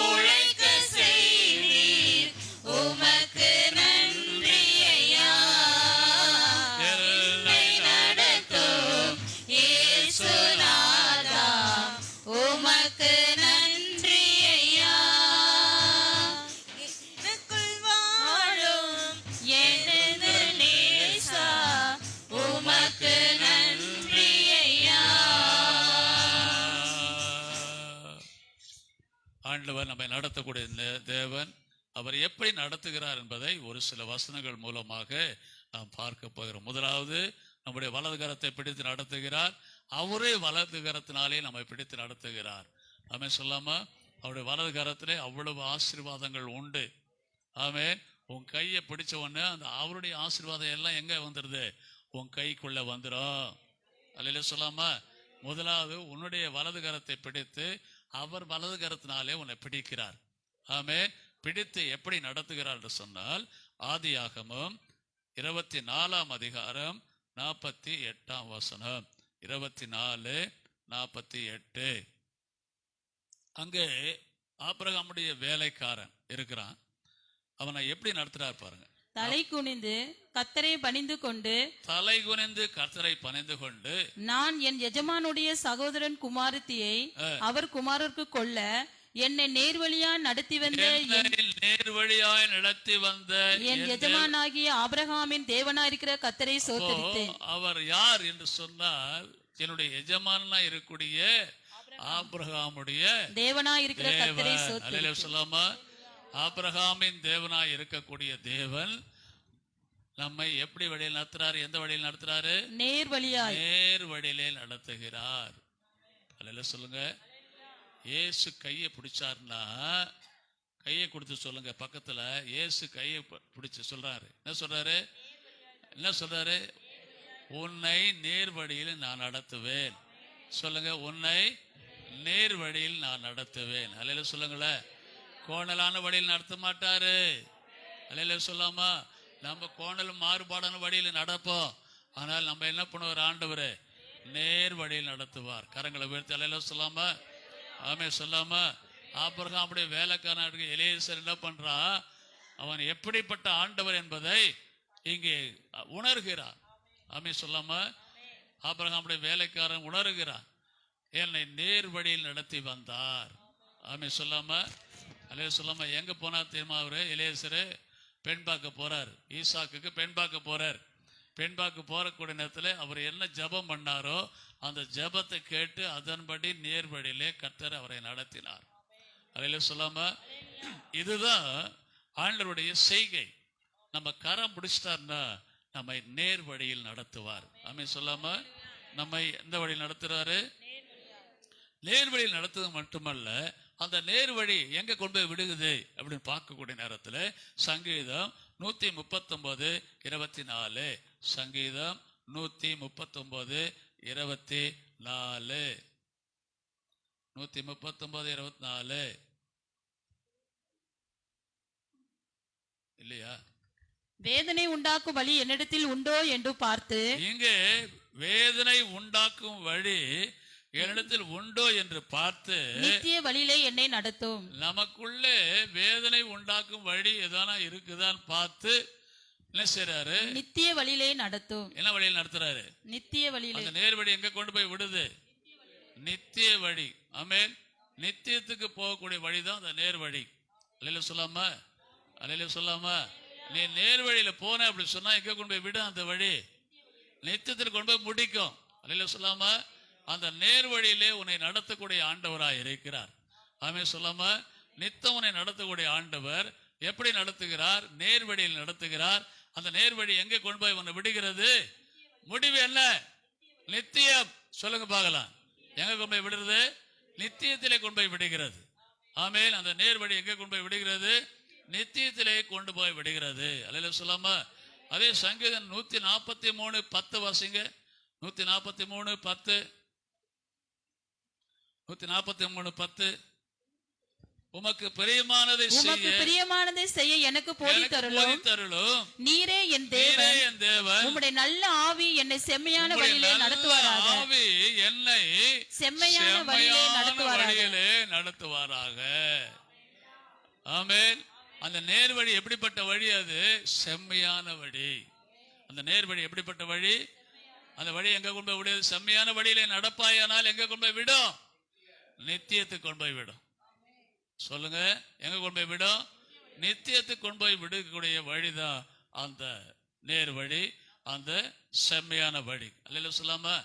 Speaker 2: உழைக்க செய்தீர், உமக்கு நன்றி ஐயா. என்னை நடத்தும் இயேசுநாதா உமக்கு நன்றி ஐயா. எனக்குள் வாழும் எனது நேசா உமக்கு நன்றி ஐயா.
Speaker 1: ஆண்டவர் நம்மை நடத்தக்கூடிய தேவன். அவர் எப்படி நடத்துகிறார் என்பதை ஒரு சில வசனங்கள் மூலமாக நாம் பார்க்க போகிறோம். முதலாவது, நம்முடைய வலது கரத்தை பிடித்து நடத்துகிறார். அவரே வலது கரத்தினாலே நம்மை பிடித்து நடத்துகிறார். ஆமென் சொல்லாமா? அவருடைய வலது கரத்திலே அவ்வளவு ஆசீர்வாதங்கள் உண்டு. ஆமென். உன் கையை பிடிச்ச உடனே அந்த அவருடைய ஆசீர்வாதம் எல்லாம் எங்க வந்துடுது? உன் கைக்குள்ள வந்துடும். அல்லேலூயா சொல்லாமா? முதலாவது உன்னுடைய வலது கரத்தை பிடித்து அவர் வலது கரத்தினாலே உன்னை பிடிக்கிறார். ஆமென். பிடித்து எப்படி நடத்துகிறார் என்று சொன்னால், ஆதியாகமம் 24 அதிகாரம் 48 வசனம். 24:48. அங்கே ஆபிரகாமுடைய வேலைக்காரன் இருக்கிறான். அவனை எப்படி நடத்துறார் பாருங்க.
Speaker 2: தலை குனிந்து கர்த்தரை பணிந்து கொண்டு,
Speaker 1: தலை குனிந்து கர்த்தரை பணிந்து கொண்டு,
Speaker 2: நான் என் எஜமானுடைய சகோதரன் குமாரத்தியை அவர் குமாரருக்கு கொள்ள என்னை நேர்வழியாய் நடத்தி வந்த
Speaker 1: நேர்வழியாய் நடத்தி வந்த
Speaker 2: என் எஜமானாகிய ஆபிரகாமின் தேவனாயிருக்கிற கர்த்தரை சோத்தரித்தேன்.
Speaker 1: அவர் யார் என்று சொன்னால், என்னுடைய எஜமானா இருக்கக்கூடிய ஆபிரகாமுடைய
Speaker 2: தேவனாயிருக்கிற கர்த்தரை சோத்தரித்தேன்.
Speaker 1: சொல்லாமா? ஆபிரகாமின் தேவனாய் இருக்கக்கூடிய தேவன் நம்மை எப்படி வழியில் நடத்துறாரு? எந்த வழியில் நடத்துறாரு?
Speaker 2: நேர் வழியாய்,
Speaker 1: நேர் வழியிலே நடத்துகிறார். அல்லேலூயா சொல்லுங்க. இயேசு கையை பிடிச்சாருன்னா கையை கொடுத்து சொல்லுங்க. பக்கத்துல இயேசு கையை பிடிச்சு சொல்றாரு. என்ன சொல்றாரு? என்ன சொல்றாரு? உன்னை நேர் வழியில் நான் நடத்துவேன். சொல்லுங்க, உன்னை நேர் வழியில் நான் நடத்துவேன். அல்லேலூயா சொல்லுங்களேன். கோணலான வழியில் நடத்த மாட்டாரு. அல்லேலூயா சொல்லாமா? நம்ம கோணல் மாறுபாடான வழியில் நடப்போம். ஆனால் நம்ம என்ன பண்ணுவார்? ஆண்டவர் நேர் வழியில் நடத்துவார். கரங்களை உயர்த்தி அல்லேலூயா சொல்லாமா? ஆமே சொல்லாமா? ஆபிரகாமுடைய வேலைக்காரன் எலியேசர் என்ன பண்றா? அவன் எப்படிப்பட்ட ஆண்டவர் என்பதை இங்கே உணர்கிறார். ஆமே சொல்லாமா? ஆபிரகாமுடைய வேலைக்காரன் உணர்கிறார். என்னை நேர் வழியில் நடத்தி வந்தார். ஆமே சொல்லாமா? அல்லேலூயா சொல்லாமா? எங்க போனா தெரியுமா? அவரு எலியேசரு பெண் பார்க்க போறார். ஈசாக்குக்கு பெண் பார்க்க போறார். பெண் பார்க்க போறக்கூடிய நேரத்தில் அவர் என்ன ஜெபம் பண்ணாரோ அந்த ஜெபத்தை கேட்டு அதன்படி நேர் வழியிலே கர்த்தர் அவரை நடத்தினார். அல்லேலூயா சொல்லாமா? இதுதான் ஆண்டவருடைய செய்கை. நம்ம கரம் பிடிச்சிட்டார்னா நம்மை நேர் வழியில் நடத்துவார். ஆமே சொல்லாமா? நம்மை எந்த வழியில் நடத்துறாரு? நேர் வழியில் நடத்துவது மட்டுமல்ல, அந்த நேர் வழி எங்க கொண்டு போய் விடுகுது அப்படின்னு பார்க்கக்கூடிய நேரத்தில் சங்கீதம் 139:24. சங்கீதம் 139:24. 139:24 இல்லையா?
Speaker 2: வேதனை உண்டாக்கும் வழி என்னிடத்தில் உண்டோ என்று பார்த்து,
Speaker 1: இங்கே வேதனை உண்டாக்கும் வழி என்னிடத்தில் உண்டோ என்று பார்த்து
Speaker 2: நித்திய வழியிலே என்னை நடத்தும்.
Speaker 1: நமக்குள்ளே வேதனை உண்டாக்கும் வழி எதானா இருக்குதான்னு பார்த்து என்ன செய்யறாரு?
Speaker 2: நித்திய வழியிலே நடத்தும்.
Speaker 1: என்ன வழியில் நடத்துறாரு?
Speaker 2: நித்திய வழியிலே.
Speaker 1: அந்த நேர் வழி எங்க கொண்டு போய் விடுது? நித்திய வழி. ஆமென். நித்தியத்துக்கு போகக்கூடிய வழிதான் அந்த நேர் வழி. அல்லேலூயா சொல்லாமா? அல்லேலூயா சொல்லாமா? நீ நேர் வழியில போன அப்படி சொன்னா எங்க கொண்டு போய் விடு? அந்த வழி நித்தியத்தில் கொண்டு போய் முடிக்கும். அல்லேலூயா சொல்லாமா? அந்த நேர் வழியிலே உன்னை நடத்தக்கூடிய ஆண்டவராய் இருக்கிறார். ஆமென் சொல்லாமா? நித்தம் உன்னை நடத்தக்கூடிய ஆண்டவர் எப்படி நடத்துகிறார்? நேர் வழியில் நடத்துகிறார். அந்த நேர் வழி எங்கே கொண்டு போய் உன்னை விடுகிறது? முடிவு என்ன? நித்தியம். சொல்லுங்க பார்க்கலாம். எங்க கொண்டு போய் விடுறது? நித்தியத்திலே கொண்டு போய் விடுகிறது. ஆமென். அந்த நேர் வழி எங்கே கொண்டு போய் விடுகிறது? நித்தியத்திலே கொண்டு போய் விடுகிறது. அல்லேலூயா சொல்லாமா? அதே சங்கீதம் 143:10 வாசிங்க. 143:10. 143:10. உமக்கு பிரியமானதை
Speaker 2: செய்ய எனக்கு போதித் தருளும். நீரே என் தேவன். உம்முடைய நல்ல ஆவி என்னை செம்மையான வழியிலே நடத்துவாராக.
Speaker 1: ஆவி என்னை
Speaker 2: செம்மையான வழியிலே
Speaker 1: நடத்துவாராக. ஆமென். அந்த நேர் வழி எப்படிப்பட்ட வழி? அது செம்மையான வழி. அந்த நேர் வழி எப்படிப்பட்ட வழி? அந்த வழி எங்க கொண்டு போய் விடுது? செம்மையான வழியிலே நடப்பாயானால் எங்க கொண்டு போய் விடும்? நித்தியத்துக்கு கொண்டு போய் விடும். சொல்லுங்க, எங்க கொண்டு போய் விடும்? நித்தியத்துக்கு கொண்டு போய் விடக்கூடிய வழிதான் அந்த நேர் வழி, அந்த செம்மையான வழி. அல்லேலூயா சொல்லாமா?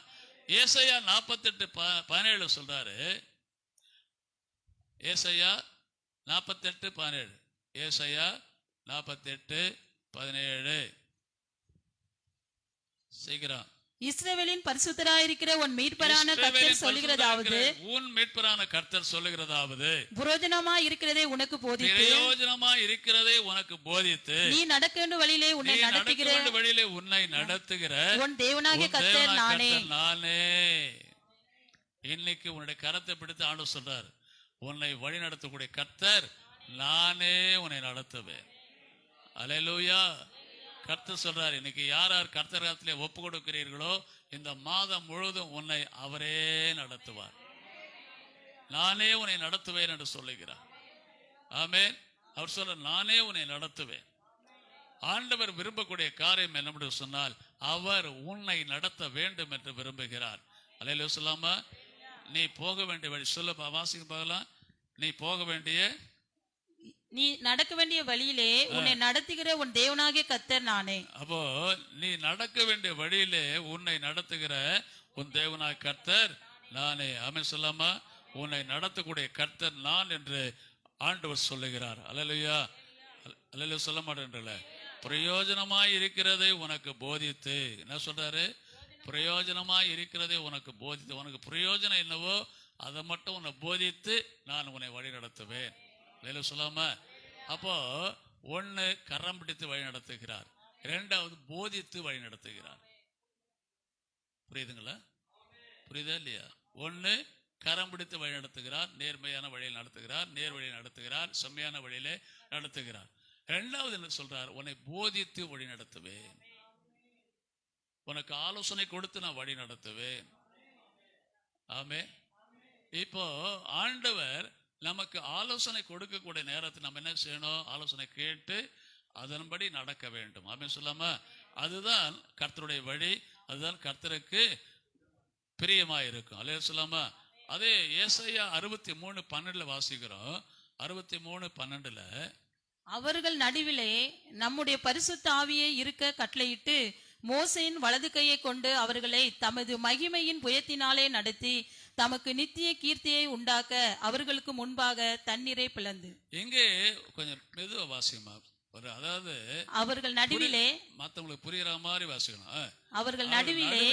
Speaker 1: ஏசாயா 48:17 சொல்றாரு. ஏசாயா 48:17. ஏசாயா 48:17. சீக்கிரம்
Speaker 2: இஸ்ரவேலின் பரிசுத்தராயிருக்கிற உன் மீட்பரான கர்த்தர் சொல்லுகிறதாவது,
Speaker 1: உன் மீட்பரான கர்த்தர் சொல்லுகிறதாவது,
Speaker 2: புரோஜனமாய் இருக்கிறதை உனக்கு போதித்து,
Speaker 1: பிரயோஜனமாய் இருக்கிறதை உனக்கு போதித்து,
Speaker 2: நீ நடக்க வேண்டிய வழியிலே உன்னை
Speaker 1: நீ நடக்க
Speaker 2: நடத்துகிற
Speaker 1: வேண்டிய வழியிலே உன்னை நடத்துகிற
Speaker 2: உன் தேவனாகிய
Speaker 1: உன்
Speaker 2: கர்த்தர்
Speaker 1: தேவனாகிய
Speaker 2: நானே.
Speaker 1: கர்த்தர் நானே. இன்னைக்கு உன்னுடைய கரத்தை பிடித்து ஆண்டவர் சொல்றார், உன்னை வழி நடத்தக்கூடிய கர்த்தர் நானே உன்னை நடத்துவேன். அல்லேலூயா. கர்த்தர் சொல்றார், இன்னைக்கு யார் யார் கர்த்தர் கரத்திலே ஒப்பு கொடுக்கிறீர்களோ இந்த மாதம் முழுவதும் உன்னை அவரே நடத்துவார். நானே உன்னை நடத்துவேன் என்று சொல்லுகிறார். ஆமென். அவர் சொல்ற, நானே உன்னை நடத்துவேன். ஆண்டவர் விரும்பக்கூடிய காரியம் என்னவென்று சொன்னால், அவர் உன்னை நடத்த வேண்டும் என்று விரும்புகிறார். அல்லேலூயா சொல்லாமா. நீ போக வேண்டிய வழி சொல்ல வாசிக்க பார்க்கலாம். நீ போக வேண்டிய,
Speaker 2: நீ நடக்க வேண்டிய வழியிலே உன்னை நடத்துகிற உன் தேவனாகிய கர்த்தர் நானே.
Speaker 1: அப்போ நீ நடக்க வேண்டிய வழியிலே உன்னை நடத்துகிற உன் தேவனாகிய கர்த்தர் நானே. ஆமென் சொல்லாமா. உன்னை நடத்தக்கூடிய கர்த்தர் நான் என்று ஆண்டவர் சொல்லுகிறார். அல்லேலூயா. அல்லேலூயா சொல்ல மாட்டேன்றல. பிரயோஜனமாய் இருக்கிறதை உனக்கு போதித்து, என்ன சொல்றாரு? பிரயோஜனமாய் இருக்கிறதை உனக்கு போதித்து, உனக்கு பிரயோஜனம் என்னவோ அதை மட்டும் உன்னை போதித்து நான் உன்னை வழி நடத்துவேன். சொல்லாம. அப்போ ஒன்னு கரம் பிடித்து வழி நடத்துகிறார், இரண்டாவது போதித்து வழி நடத்துகிறார். புரியுதுங்களா? புரியுதா இல்லையா? ஒன்னு கரம் பிடித்து வழி நடத்துகிறார், நேர்மையான வழியில் நடத்துகிறார், நேர் வழியில் நடத்துகிறார், செம்மையான வழியிலே நடத்துகிறார். இரண்டாவது என்ன சொல்றார்? உன்னை போதித்து வழி நடத்துவேன், உனக்கு ஆலோசனை கொடுத்து நான் வழி நடத்துவேன். ஆமே. இப்போ ஆண்டவர் நமக்கு ஆலோசனை கொடுக்கக்கூடிய நேரத்தில் நம்ம என்ன செய்யணும்? ஆலோசனை கேட்டு அதன்படி நடக்க வேண்டும். ஆமே சொல்லாம. அதுதான் கர்த்தருடைய வழி, அதுதான் கர்த்தருக்கு பிரியமாயிருக்கும். அல்லேலூயா சொல்லாம. அதே ஏசாயா 63:12 வாசிக்கிறோம். 63:12
Speaker 2: அவர்கள் நடுவிலே நம்முடைய பரிசுத்த ஆவியை இருக்க கட்டளையிட்டு மோசேயின் வலது கையை கொண்டு அவர்களை தமது மகிமையின் புயத்தினாலே நடத்தி தமக்கு நித்திய கீர்த்தியை உண்டாக்க அவர்களுக்கு முன்பாக தண்ணீரை பிளந்து.
Speaker 1: எங்கே கொஞ்சம் மெதுவா வாசிக்குமா? அதாவது
Speaker 2: அவர்கள் நடுவிலே,
Speaker 1: மத்தவங்களுக்கு புரியுற மாதிரி வாசிக்கணும்.
Speaker 2: அவர்கள் நடுவிலே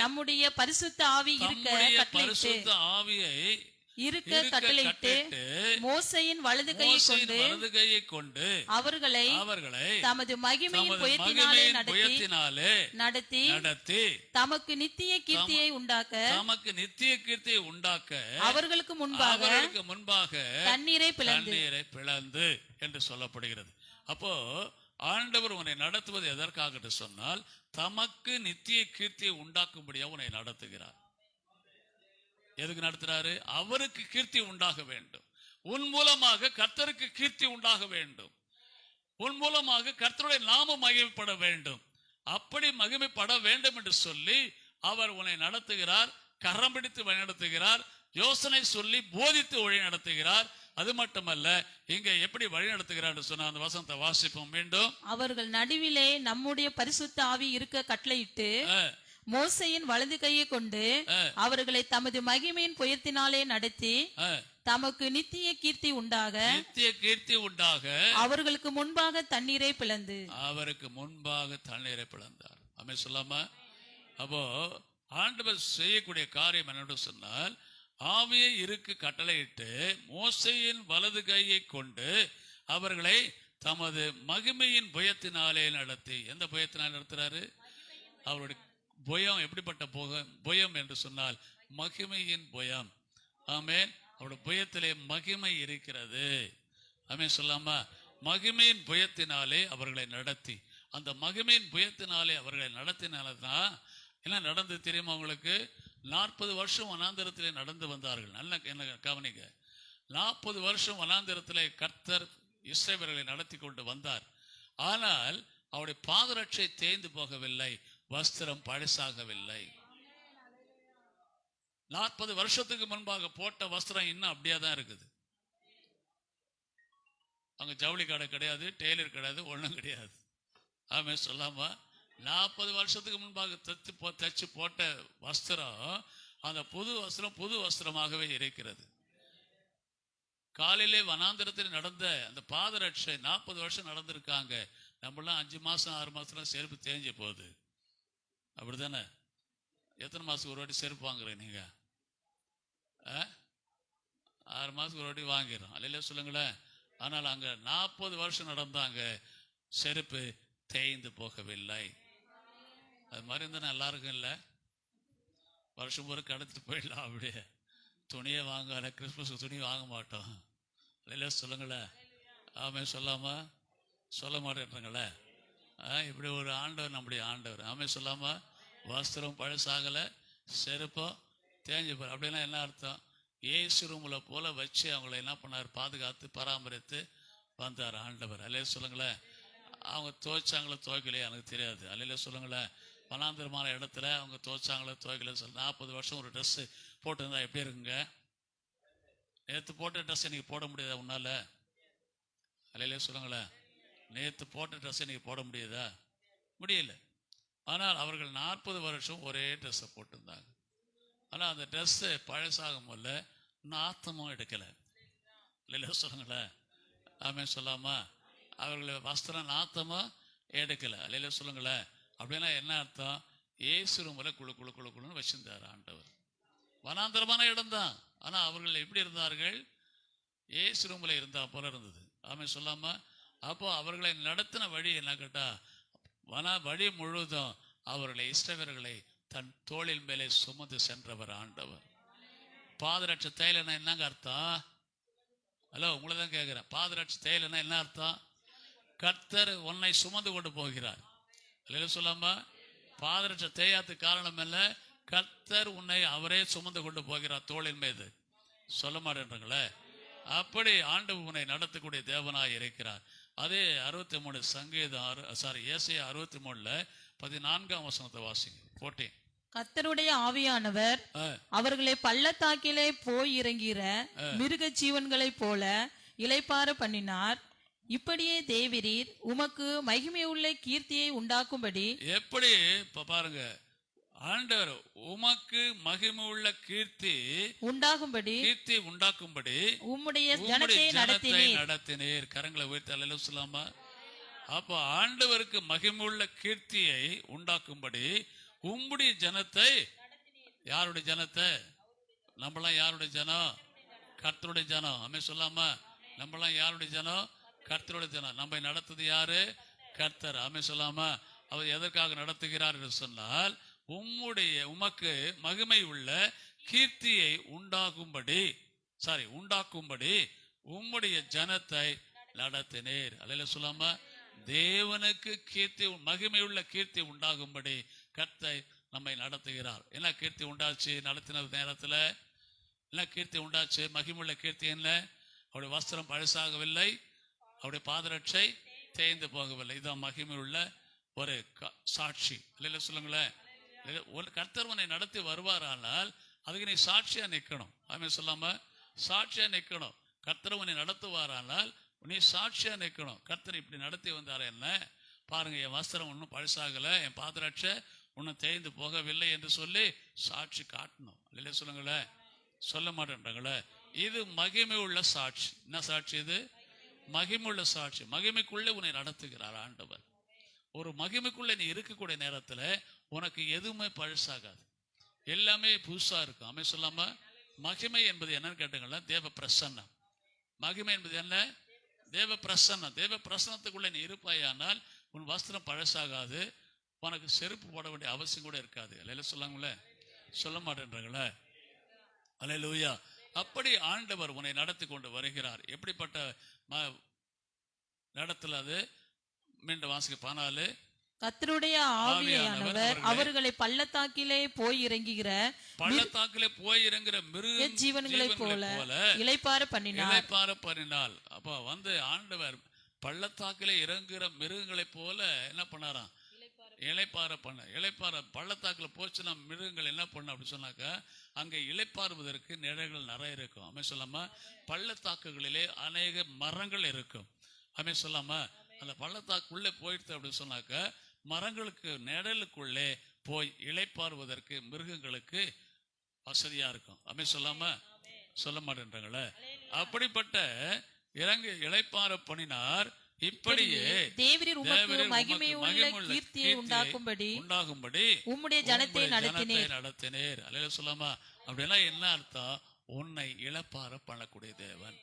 Speaker 2: நம்முடைய பரிசுத்த ஆவி
Speaker 1: பரிசுத்த ஆவியை
Speaker 2: இருக்க கட்டளையிட்டு மோசேயின் வலது கையை கொண்டு அவர்களை தமது மகிமையின் புயத்தினாலே நடத்தி தமக்கு நித்திய கீர்த்தியை உண்டாக்க அவர்களுக்கு முன்பாக தண்ணீரை
Speaker 1: பிளந்து என்று சொல்லப்படுகிறது. அப்போ ஆண்டவர் உன்னை நடத்துவது எதற்காக சொன்னால், தமக்கு நித்திய கீர்த்தியை உண்டாக்கும்படியாக உன்னை நடத்துகிறார். எதுக்கு நடத்துறாரு? அவருக்கு கீர்த்தி உண்டாக வேண்டும். உன் மூலமாக கர்த்தருக்கு கீர்த்தி உண்டாக வேண்டும். உன் மூலமாக கர்த்தருடைய நாமம் மகிமைப்பட வேண்டும். அப்படி மகிமைப்பட வேண்டும் என்று சொல்லி அவர் உன்னை நடத்துகிறார், கரம் பிடித்து வழி நடத்துகிறார், யோசனை சொல்லி போதித்து வழி நடத்துகிறார். அது மட்டுமல்ல, இங்க எப்படி வழி நடத்துகிறார் சொன்ன அந்த வசனத்தை வாசிப்போம் மீண்டும்.
Speaker 2: அவர்கள் நடுவிலே நம்முடைய பரிசுத்த ஆவி இருக்க கட்டளையிட்டு மோசேயின் வலது கையை கொண்டு அவர்களை தமது மகிமையின் புயத்தினாலே நடத்தி தமக்கு நித்திய கீர்த்தி உண்டாக அவர்களுக்கு முன்பாக தண்ணீரை பிளந்து பிளந்தார். அமே சொல்லாம. அப்போ ஆண்டவர் செய்யக்கூடிய காரியம் என்னன்னு சொன்னால், ஆவியை இருக்கு கட்டளையிட்டு மோசேயின் வலது கையை கொண்டு அவர்களை தமது மகிமையின் புயத்தினாலே நடத்தி. எந்த புயத்தினால் நடத்துறாரு? அவருடைய புயம் எப்படிப்பட்ட புயம் என்று சொன்னால் மகிமையின் புயம். ஆமென். அவருடைய புயத்திலே மகிமை இருக்கிறது. ஆமென் சொல்லாம. மகிமையின் புயத்தினாலே அவர்களை நடத்தி, அந்த மகிமையின் புயத்தினாலே அவர்களை நடத்தினால்தான் என்ன நடந்து தெரியுமா உங்களுக்கு? 40 வருஷம் வனாந்திரத்திலே நடந்து வந்தார்கள். நல்ல என்ன கவனிங்க. 40 வருஷம் வனாந்திரத்திலே கர்த்தர் இஸ்ரவேலர்களை நடத்தி கொண்டு வந்தார். ஆனால் அவருடைய பாதரட்சை தேய்ந்து போகவில்லை, வஸ்திரம் பழசாகவில்லை. 40 வருஷத்துக்கு முன்பாக போட்ட வஸ்திரம் இன்னும் அப்படியே தான் இருக்குது. அங்க ஜவுளி கடை கிடையாது, டெய்லர் கிடையாது, ஒண்ணும் கிடையாது. ஆமே சொல்லாமா. 40 வருஷத்துக்கு முன்பாக தச்சு போட்ட வஸ்திரம், அந்த புது வஸ்திரம் புது வஸ்திரமாகவே இருக்கிறது. காலையிலே வனாந்திரத்தில் நடந்த அந்த பாதரட்சை 40 வருஷம் நடந்திருக்காங்க. நம்மளாம் 5 மாசம் 6 மாசத்துல செருப்பு தேஞ்சு போகுது. அப்படித்தானே?
Speaker 1: எத்தனை மாதத்துக்கு ஒரு வாட்டி செருப்பு வாங்குறீங்க நீங்கள்? 6 மாதத்துக்கு ஒரு வாட்டி வாங்கிடுறோம். அல்லையில சொல்லுங்களேன். ஆனால் அங்கே 40 வருஷம் நடந்தாங்க, செருப்பு தேய்ந்து போகவில்லை. அது மாதிரி இருந்தால் நல்லா இருக்கும் இல்லை? வருஷம் பூரா கடத்திட்டு போயிடலாம். அப்படியே துணியை வாங்கல, கிறிஸ்மஸ் துணி வாங்க மாட்டோம். அல்லையில சொல்லுங்களேன். ஆமே சொல்லாமா சொல்ல மாட்டேன்றங்களே. இப்படி ஒரு ஆண்டவர் நம்முடைய ஆண்டவர். ஆமே சொல்லாமா வஸ்திரம் பழசாகலை, செருப்பம் தேஞ்சு போகிற. அப்படின்னா என்ன அர்த்தம்? ஏசு ரூமில் போல வச்சு அவங்கள என்ன பண்ணார்? பாதுகாத்து பராமரித்து வந்தார் ஆண்டவர். அல்லையில சொல்லுங்களேன். அவங்க துவைச்சாங்களோ துவைக்கலையே எனக்கு தெரியாது. அல்லையில சொல்லுங்களேன். வனாந்திரமான இடத்துல அவங்க துவைச்சாங்களோ துவைக்கல சொல்ல 40 வருஷம் ஒரு ட்ரெஸ்ஸு போட்டுருந்தா எப்படி இருக்குங்க? நேற்று போட்ட ட்ரெஸ் இன்னைக்கு போட முடியாதா உன்னால? அல்லையில சொல்லுங்களேன். நேற்று போட்ட ட்ரெஸ் இன்னைக்கு போட முடியுதா? முடியல. ஆனால் அவர்கள் 40 வருஷம் ஒரே ட்ரெஸ்ஸை போட்டிருந்தாங்க. ஆனால் அந்த ட்ரெஸ்ஸு பழசாகும் போல நாத்தமும் எடுக்கலை. இல்லைல்ல சொல்லுங்களேன். ஆமே சொல்லாமா அவர்கள் வஸ்திரம் நாத்தமும் எடுக்கலை. இல்லைல்ல சொல்லுங்களேன். அப்படின்னா என்ன அர்த்தம்? ஏசு ரூமில் குழு குழு குழு குழுன்னு வச்சிருந்தார் ஆண்டவர். வனாந்தரமான இடம்தான். ஆனால் அவர்கள் எப்படி இருந்தார்கள்? ஏசு ரூமில் இருந்தா போல இருந்தது. ஆமே சொல்லாமா. அப்போ அவர்களை நடத்தின வழி என்ன கேட்டா, வழி முழுவதும் அவர்களை இஸ்ரவேலர்களை தன் தோளின் மேலே சுமந்து சென்றவர் ஆண்டவர். பாதரட்ச தைலன்னா என்னங்க அர்த்தம்? ஹலோ, உங்களை தான் கேட்கிறேன். பாதரட்ச தைலன்னா என்ன அர்த்தம்? கர்த்தர் உன்னை சுமந்து கொண்டு போகிறார். இல்லையா சொல்லாமா? பாதரட்ச தேயாத்துக்கு காரணம் இல்லை, கர்த்தர் உன்னை அவரே சுமந்து கொண்டு போகிறார் தோளின் மீது. சொல்ல மாட்டேன்றங்களே. அப்படி ஆண்டவர் உன்னை நடத்தக்கூடிய தேவனாய் இருக்கிறார். அதே 63 சங்கீதம் ஏசாயா 63 14ஆம் வசனத்தை வாசிங்க. 14.
Speaker 2: கர்த்தருடைய ஆவியானவர் அவர்களை பள்ளத்தாக்கிலே போய் இறங்குகிற மிருக ஜீவன்களை போல இளைப்பாற பண்ணினார். இப்படியே தேவரீர் உமக்கு மகிமையுள்ள கீர்த்தியை உண்டாக்கும்படி. எப்படி பாருங்க, ஆண்டவர் உமக்கு மகிமையுள்ள கீர்த்தி உண்டாக்கும்படி உம்முடைய ஜனத்தை நடத்தினீர். கரங்களை உயர்த்தி அல்லேலூயா சொல்லாமா? அப்போ ஆண்டவருக்கு மகிமையுள்ள கீர்த்தியை உண்டாக்கும்படி உம்முடைய ஜனத்தை. யாருடைய ஜனத்தை? நம்மளாம் யாருடைய ஜனம்? கர்த்தருடைய ஜனம். அமே சொல்லாமா? நம்மளாம் யாருடைய ஜனம்? கர்த்தருடைய ஜனம். நம்மை நடத்துது யாரு? கர்த்தர். அமே சொல்லாமா? அவர் எதற்காக நடத்துகிறார் என்று சொன்னால், உமக்கு மகிமை உள்ள கீர்த்தியை உண்டாக்கும்படி உம்முடைய ஜனத்தை நடத்தினீர். அல்லேலூயா சொல்லாமா? தேவனுக்கு கீர்த்தி, மகிமை உள்ள கீர்த்தி உண்டாகும்படி கர்த்தர் நம்மை நடத்துகிறார். என்ன கீர்த்தி உண்டாச்சு நடத்தின நேரத்தில்? என்ன கீர்த்தி உண்டாச்சு? மகிமுள்ள கீர்த்தி என்ன? அவருடைய வஸ்திரம் பழசாகவில்லை, அவருடைய பாதரட்சை தேய்ந்து போகவில்லை. இதுதான் மகிமை உள்ள ஒரு சாட்சி. இல்லைல்ல சொல்லுங்களேன். கர்த்தர் உன்னை நடத்தி வருவாரானால் அதுக்கு நீ சாட்சியா நிற்கணும். ஆமே சொல்லாம சாட்சியா நிற்கணும். கர்த்தர் உன்னை நடத்துவாரானால் நீ சாட்சியா நிற்கணும். கர்த்தர் இப்படி நடத்தி வந்தார என்ன பாருங்க, என் வஸ்திரம் ஒன்றும் பழசாகலை, என் பாதரட்சை ஒன்றும் தேய்ந்து போகவில்லை என்று சொல்லி சாட்சி காட்டணும். இல்லையா சொல்லுங்களேன். சொல்ல மாட்டேன்றாங்களே. இது மகிமை உள்ள சாட்சி. என்ன சாட்சி இது? மகிமை உள்ள சாட்சி. மகிமைக்குள்ளே உன்னை நடத்துகிறார் ஆண்டவர். ஒரு மகிமைக்குள்ளே நீ இருக்கக்கூடிய நேரத்தில் உனக்கு எதுவுமே பழசாகாது, எல்லாமே புதுசா இருக்கும். அமை சொல்லாம மகிமை என்பது என்னன்னு கேட்டுங்களா? தேவ பிரசன்னம். மகிமை என்பது என்ன? தேவ பிரசன்னம். தேவ பிரசன்னத்துக்குள்ள நீ இருப்பாயானால் உன் வஸ்திரம் பழசாகாது, உனக்கு செருப்பு போட வேண்டிய அவசியம் கூட இருக்காது. அல்லேலூயா சொல்லாங்களே. சொல்ல மாட்டேன்றாங்களே. அல்லேலூயா. அப்படி ஆண்டவர் உன்னை நடத்தி கொண்டு வருகிறார். எப்படிப்பட்ட நடத்தல? அது மீண்டும் வாசிக்க 14. கர்த்தருடைய ஆவியானவர் அவர்களை பள்ளத்தாக்கிலே போய் இறங்குகிற
Speaker 1: மிருக
Speaker 2: ஜீவன்களைப் போல இளைப்பாற
Speaker 1: பண்ணினாள். அப்ப ஆண்டவர் பள்ளத்தாக்கிலே இறங்குகிற மிருகங்களைப் போல என்ன பண்ணாராம்? இளைப்பாற பள்ளத்தாக்குல போச்சுன்னா மிருகங்கள் என்ன பண்ண அப்படி சொன்னாக்கா, அங்க இளைப்பாறுவதற்கு நிழல்கள் நிறைய இருக்கும். அமை சொல்லாம பள்ளத்தாக்குகளிலே அநேக மரங்கள் இருக்கும். அமை சொல்லாம அந்த பள்ளத்தாக்குள்ளே போயிடுது அப்படின்னு சொன்னாக்கா, மரங்களுக்கு நிழலுக்குள்ளே போய் இளைப்பாறுவதற்கு மிருகங்களுக்கு வசதியா இருக்கும். அமை சொல்லாம சொல்ல மாட்டேன்றாங்களே. அப்படிப்பட்ட இளைப்பாற பண்ணினார். இப்படியே
Speaker 2: தேவரீர் உமக்கு
Speaker 1: தேவரீர் உமக்கு
Speaker 2: மகிமையுள்ள
Speaker 1: மகிமையுள்ள
Speaker 2: கீர்த்தியை உண்டாக்கும்படி
Speaker 1: உண்டாகும்படி
Speaker 2: உம்முடைய ஜனத்தை
Speaker 1: உம்முடைய
Speaker 2: நடத்தினீர்.
Speaker 1: ஜனத்தை நடத்தினீர். அல்லேலூயா சொல்லாமா? அப்படின்னா என்ன அர்த்தம்? உன்னை இளைப்பாற பண்ணக்கூடிய தேவன்.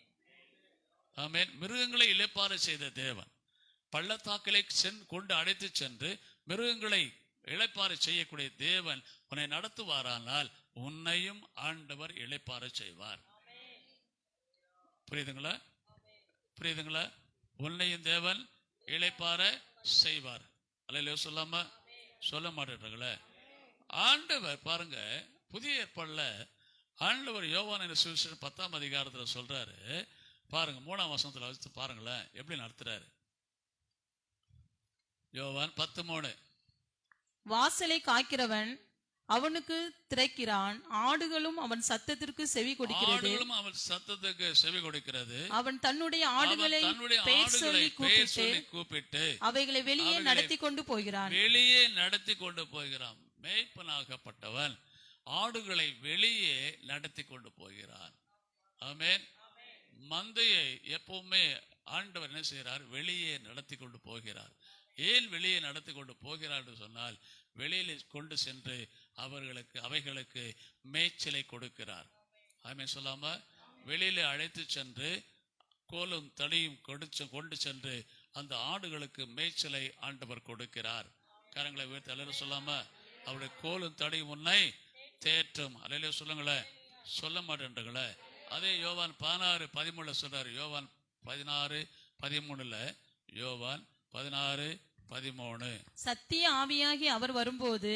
Speaker 1: ஆமென். மிருகங்களை இளைப்பாற செய்த தேவன், பள்ளத்தாக்களை கொண்டு அழைத்து சென்று மிருகங்களை இளைப்பாற செய்யக்கூடிய தேவன் உன்னை நடத்துவாரானால் உன்னையும் ஆண்டவர் இளைப்பாற செய்வார். புரியுதுங்களா? புரியுதுங்களா? உன்னையும் தேவன் இளைப்பாற செய்வார். அல்லேலூயா சொல்லாம? சொல்ல மாட்டேங்களே. ஆண்டவர் பாருங்க, புதிய ஏற்பாடுல ஆண்டவர் யோவான் சுவிசேஷம் 10ஆம் அதிகாரத்துல சொல்றாரு பாருங்க, 3ஆம் வசனத்துல வச்சு பாருங்களேன் எப்படி நடத்துறாரு. யோவான் 10:3.
Speaker 2: வாசலை காக்கிறவன் அவனுக்கு திறக்கிறான், ஆடுகளும் அவன் சத்தத்திற்கு செவி கொடுக்கிறது.
Speaker 1: ஆடுகளும் அவன் சத்தத்துக்கு செவி கொடுக்கிறது.
Speaker 2: அவன் தன்னுடைய ஆடுகளை பெயர் சொல்லி
Speaker 1: கூப்பிட்டு
Speaker 2: அவைகளை வெளியே நடத்தி கொண்டு போகிறான்.
Speaker 1: வெளியே நடத்தி கொண்டு போகிறான். மேய்ப்பனாகப்பட்டவன் ஆடுகளை வெளியே நடத்தி கொண்டு போகிறான். ஆமென். மந்தையை எப்பவுமே ஆண்டவர் என்ன செய்கிறார்? வெளியே நடத்தி கொண்டு போகிறார். ஏன் வெளியே நடத்தி கொண்டு போகிறார் என்று சொன்னால், வெளியில் கொண்டு சென்று அவைகளுக்கு மேய்ச்சலை கொடுக்கிறார். ஆமென் சொல்லாம? வெளியில அழைத்து சென்று கோலும் தடியும் கொண்டு சென்று அந்த ஆடுகளுக்கு மேய்ச்சலை ஆண்டவர் கொடுக்கிறார். கரங்களை உயர்த்தி அல்லேலூயா சொல்லாம? அவருடைய கோலும் தடியும் உன்னை தேற்றும். அல்லேலூயா சொல்லுங்களேன். சொல்ல மாட்டேன்றங்களே. அதே யோவான் 16:13 சொல்றாரு. யோவான் 16:13. யோவான் 16:13.
Speaker 2: சத்திய ஆவியாகி அவர் வரும்போது